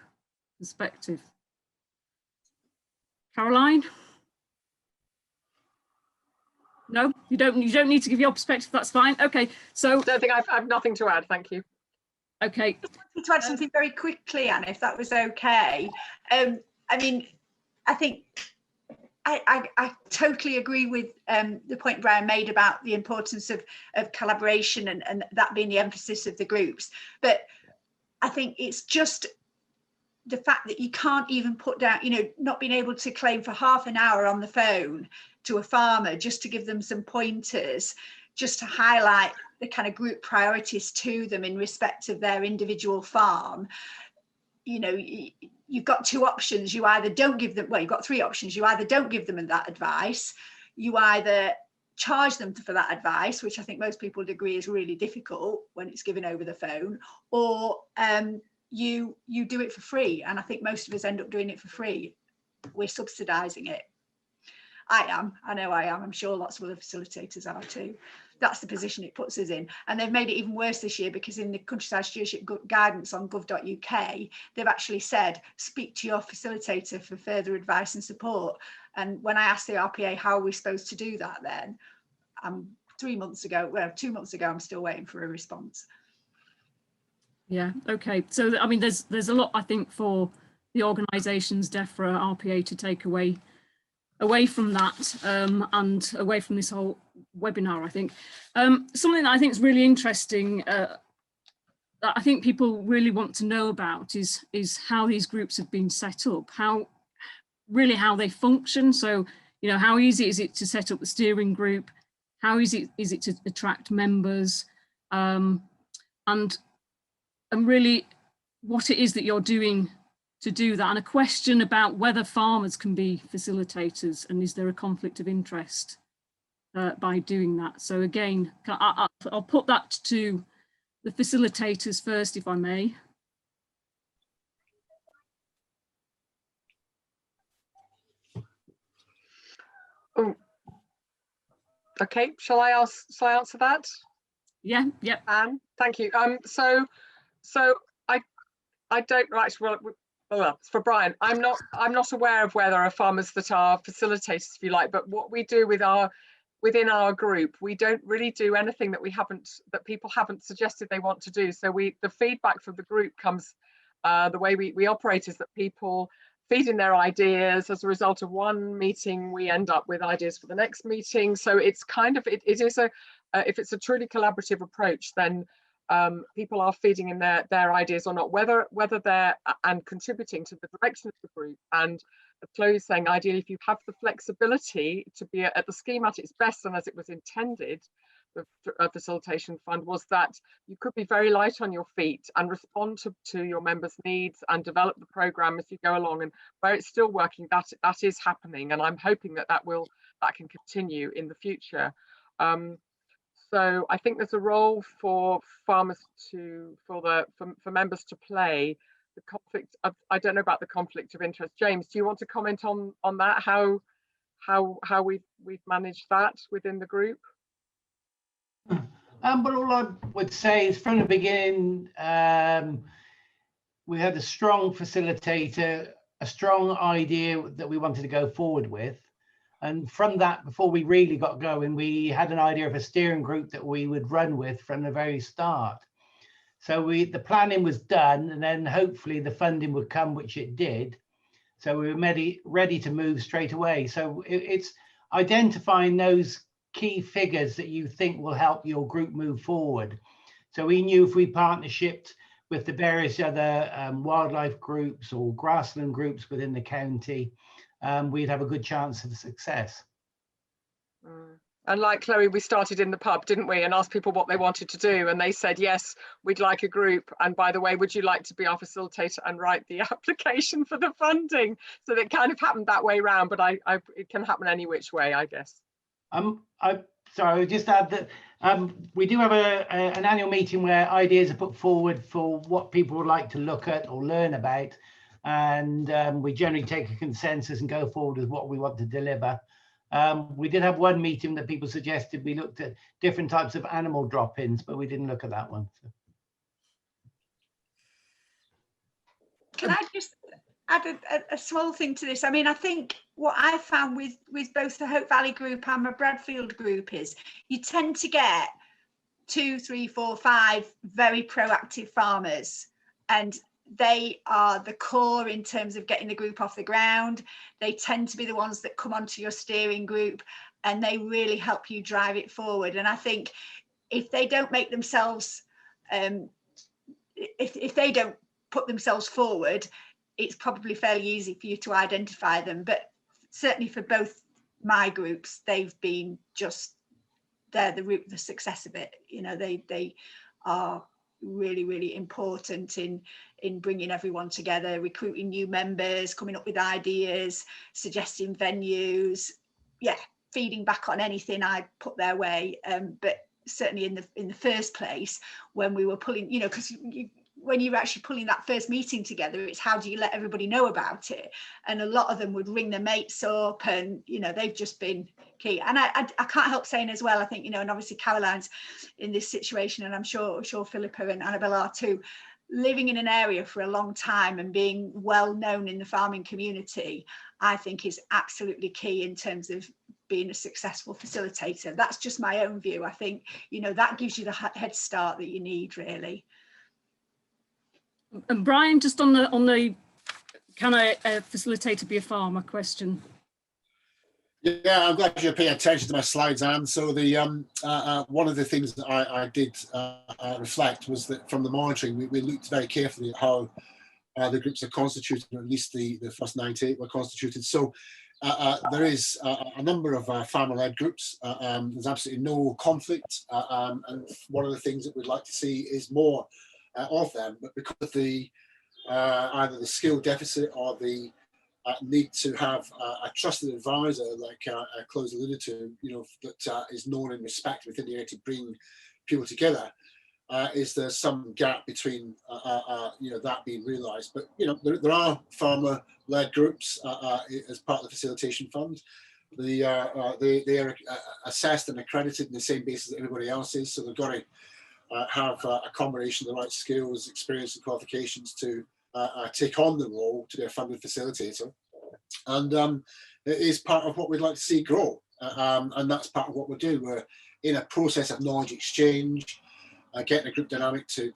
perspective? Caroline? No, you don't need to give your perspective. That's fine. Okay, so I don't think I've nothing to add. Thank you. Okay. To add something very quickly, Anne, if that was okay. I mean, I think I totally agree with the point Brian made about the importance of collaboration and that being the emphasis of the groups. But I think it's just the fact that you can't even put down, not being able to claim for half an hour on the phone to a farmer just to give them some pointers, just to highlight the kind of group priorities to them in respect of their individual farm. You've got two options. You either don't give them, well, you've got three options. You either don't give them that advice, you either charge them for that advice, which I think most people would agree is really difficult when it's given over the phone, or you do it for free. And I think most of us end up doing it for free. We're subsidising it. I know I am. I'm sure lots of other facilitators are too. That's the position it puts us in. And they've made it even worse this year, because in the Countryside Stewardship guidance on gov.uk, they've actually said, speak to your facilitator for further advice and support. And when I asked the RPA, how are we supposed to do that then? 2 months ago, I'm still waiting for a response. Yeah, okay. So, I mean, there's a lot, I think, for the organisations, DEFRA, RPA, to take away from that and away from this whole webinar, I think. Something that I think is really interesting, that I think people really want to know about is how these groups have been set up, how they function. So, you know, how easy is it to set up the steering group? How easy is it to attract members? And really what it is that you're doing to do that, and a question about whether farmers can be facilitators, and is there a conflict of interest by doing that. So again, I'll put that to the facilitators first, if I may. Oh, okay. Shall I answer that? Yeah. Anne, thank you. So I don't actually. Well, for Brian, I'm not aware of where there are farmers that are facilitators, if you like. But what we do within our group, we don't really do anything that people haven't suggested they want to do. So the feedback from the group comes, the way we operate is that people feed in their ideas. As a result of one meeting, we end up with ideas for the next meeting. So it's kind of, it is if it's a truly collaborative approach, then people are feeding in their ideas or not, whether they're and contributing to the direction of the group. And as Chloe is saying, ideally, if you have the flexibility to be at the scheme at its best and as it was intended, the facilitation fund was that you could be very light on your feet and respond to your members' needs and develop the program as you go along. And where it's still working, that is happening, and I'm hoping that can continue in the future. So I think there's a role for farmers for members to play. The conflict of, I don't know about the conflict of interest. James, do you want to comment on that? How we've managed that within the group? But all I would say is from the beginning, we had a strong facilitator, a strong idea that we wanted to go forward with. And from that, before we really got going, we had an idea of a steering group that we would run with from the very start. So the planning was done, and then hopefully the funding would come, which it did. So we were ready to move straight away. So it's identifying those key figures that you think will help your group move forward. So we knew if we partnershiped with the various other wildlife groups or grassland groups within the county, we'd have a good chance of success. And like Chloe, we started in the pub, didn't we, and asked people what they wanted to do, and they said, yes, we'd like a group, and by the way, would you like to be our facilitator and write the application for the funding? So that kind of happened that way around, but it can happen any which way, I guess. Sorry, just add that we do have an annual meeting where ideas are put forward for what people would like to look at or learn about, and we generally take a consensus and go forward with what we want to deliver. We did have one meeting that people suggested we looked at different types of animal drop-ins, but we didn't look at that one. So. Can I just add a small thing to this? I mean, I think what I found with both the Hope Valley group and my Bradfield group is you tend to get 2, 3, 4, 5 very proactive farmers, and they are the core in terms of getting the group off the ground. They tend to be the ones that come onto your steering group, and they really help you drive it forward. And I think if they don't make themselves, if they don't put themselves forward, it's probably fairly easy for you to identify them. But certainly for both my groups, they've been just, they're the success of it. You know, they are really, really important in bringing everyone together, recruiting new members, coming up with ideas, suggesting venues, feeding back on anything I put their way. But certainly in the first place, when we were pulling, you know, because when you're actually pulling that first meeting together, it's how do you let everybody know about it? And a lot of them would ring their mates up, and you know, they've just been key. And I can't help saying as well, I think, you know, and obviously Caroline's in this situation, and I'm sure Philippa and Annabelle are too, living in an area for a long time and being well known in the farming community, I think is absolutely key in terms of being a successful facilitator. That's just my own view. I think, you know, that gives you the head start that you need, really. And Brian, just on the can a facilitator be a farmer question? Yeah, I'm glad you're paying attention to my slides, Anne. So the one of the things that I did reflect was that from the monitoring, we looked very carefully at how the groups are constituted, or at least the first 98 were constituted. So there is a number of farmer-led groups. There's absolutely no conflict, and one of the things that we'd like to see is more of them. But because of the either the skill deficit or the need to have a trusted advisor, like Chloe's alluded to, that is known and respected within the area to bring people together. Is there some gap between that being realised? But there are farmer-led groups as part of the facilitation fund. They are assessed and accredited in the same basis that everybody else is. So they've got to have a combination of the right skills, experience, and qualifications to take on the role to be a funded facilitator. And it is part of what we'd like to see grow. And that's part of what we're doing. We're in a process of knowledge exchange, getting a group dynamic to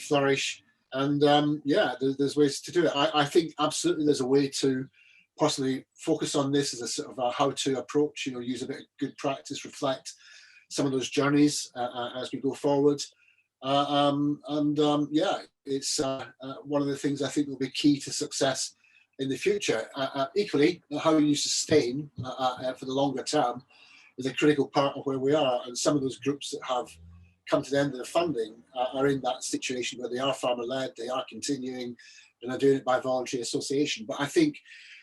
flourish. And there's ways to do it. I think absolutely there's a way to possibly focus on this as a sort of a how-to approach, use a bit of good practice, reflect some of those journeys as we go forward. It's one of the things I think will be key to success in the future. Equally, how you sustain for the longer term is a critical part of where we are. And some of those groups that have come to the end of the funding are in that situation where they are farmer-led, they are continuing, and are doing it by voluntary association. But I think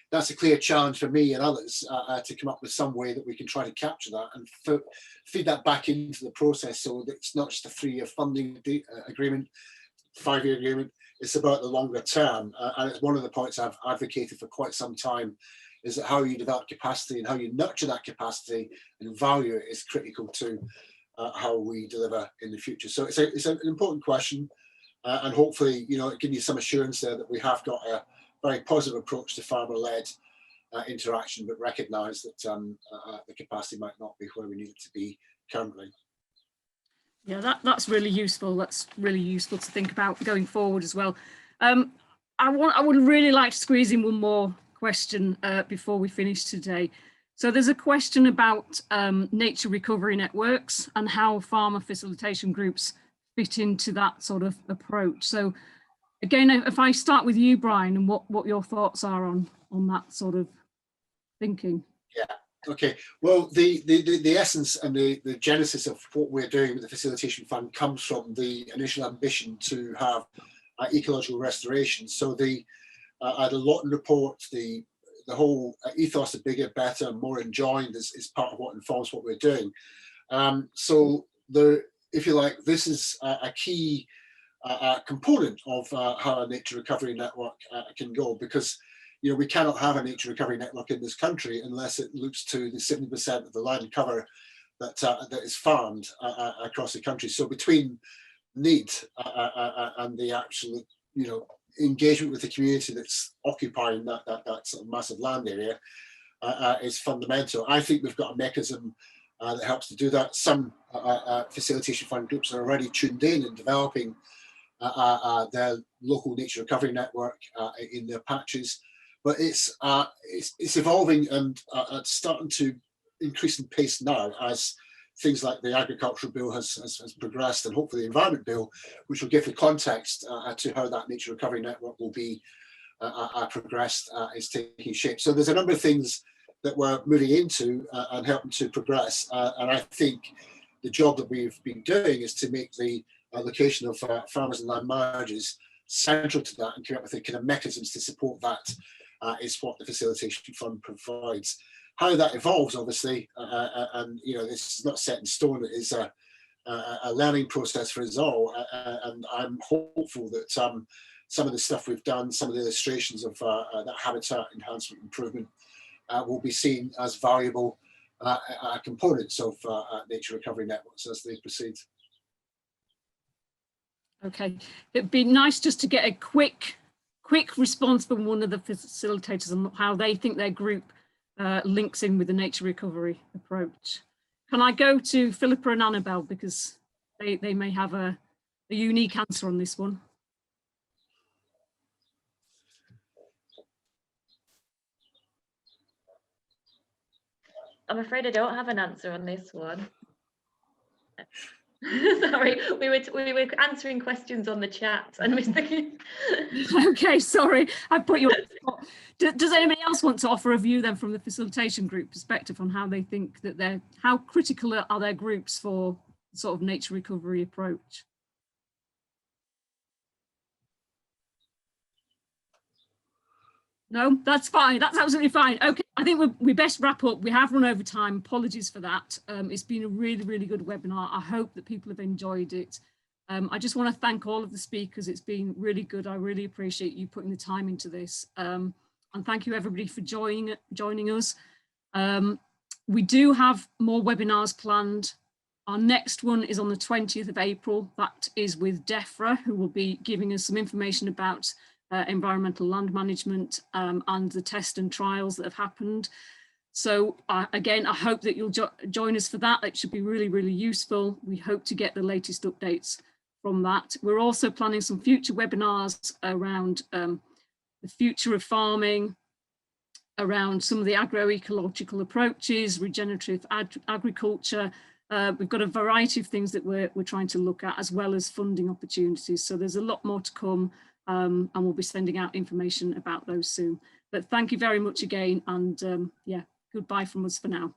that's a clear challenge for me and others to come up with some way that we can try to capture that and feed that back into the process, so that it's not just a 3-year funding agreement, 5-year agreement. It's about the longer term, and it's one of the points I've advocated for quite some time, is that how you develop capacity and how you nurture that capacity and value it is critical to how we deliver in the future. So it's an important question, and hopefully it gives you some assurance there that we have got a very positive approach to farmer-led interaction, but recognise that the capacity might not be where we need it to be currently. Yeah, that's really useful. That's really useful to think about going forward as well. I would really like to squeeze in one more question before we finish today. So there's a question about nature recovery networks and how farmer facilitation groups fit into that sort of approach. So again, if I start with you, Brian, and what your thoughts are on that sort of thinking. Yeah. Okay. Well, the essence and the genesis of what we're doing with the Facilitation Fund comes from the initial ambition to have ecological restoration. So the Lawton report, the whole ethos of bigger, better, more enjoined is part of what informs what we're doing. So if you like, this is a key component of how a nature recovery network can go, because we cannot have a nature recovery network in this country unless it looks to the 70% of the land cover that is farmed across the country. So between need and the actual engagement with the community that's occupying that sort of massive land area is fundamental. I think we've got a mechanism that helps to do that. Some facilitation fund groups are already tuned in and developing their local nature recovery network in their patches, but it's evolving and starting to increase in pace now as things like the agricultural bill has progressed, and hopefully the environment bill, which will give the context to how that nature recovery network will be progressed, is taking shape. So there's a number of things that we're moving into and helping to progress, and I think the job that we've been doing is to make the location of farmers and land managers central to that, and come up with the kind of mechanisms to support that is what the Facilitation Fund provides. How that evolves, obviously, and this is not set in stone. It is a learning process for us all, and I'm hopeful that some of the stuff we've done, some of the illustrations of that habitat enhancement improvement will be seen as valuable components of nature recovery networks as they proceed. Okay, it'd be nice just to get a quick response from one of the facilitators on how they think their group links in with the nature recovery approach. Can I go to Philippa and Annabelle, because they may have a unique answer on this one? I'm afraid I don't have an answer on this one. Sorry, we were answering questions on the chat and Mr. Okay, sorry, I put you on the spot. Does anybody else want to offer a view then from the facilitation group perspective on how they think that how critical are their groups for sort of nature recovery approach? No, that's fine. That's absolutely fine. Okay, I think we best wrap up. We have run over time. Apologies for that. It's been a really, really good webinar. I hope that people have enjoyed it. I just want to thank all of the speakers. It's been really good. I really appreciate you putting the time into this. And thank you everybody for joining us. We do have more webinars planned. Our next one is on the 20th of April. That is with DEFRA, who will be giving us some information about environmental land management and the test and trials that have happened. So again, I hope that you'll join us for that. It should be really, really useful. We hope to get the latest updates from that. We're also planning some future webinars around the future of farming, around some of the agroecological approaches, regenerative agriculture. We've got a variety of things that we're trying to look at, as well as funding opportunities. So there's a lot more to come. And we'll be sending out information about those soon. But thank you very much again, and yeah, goodbye from us for now.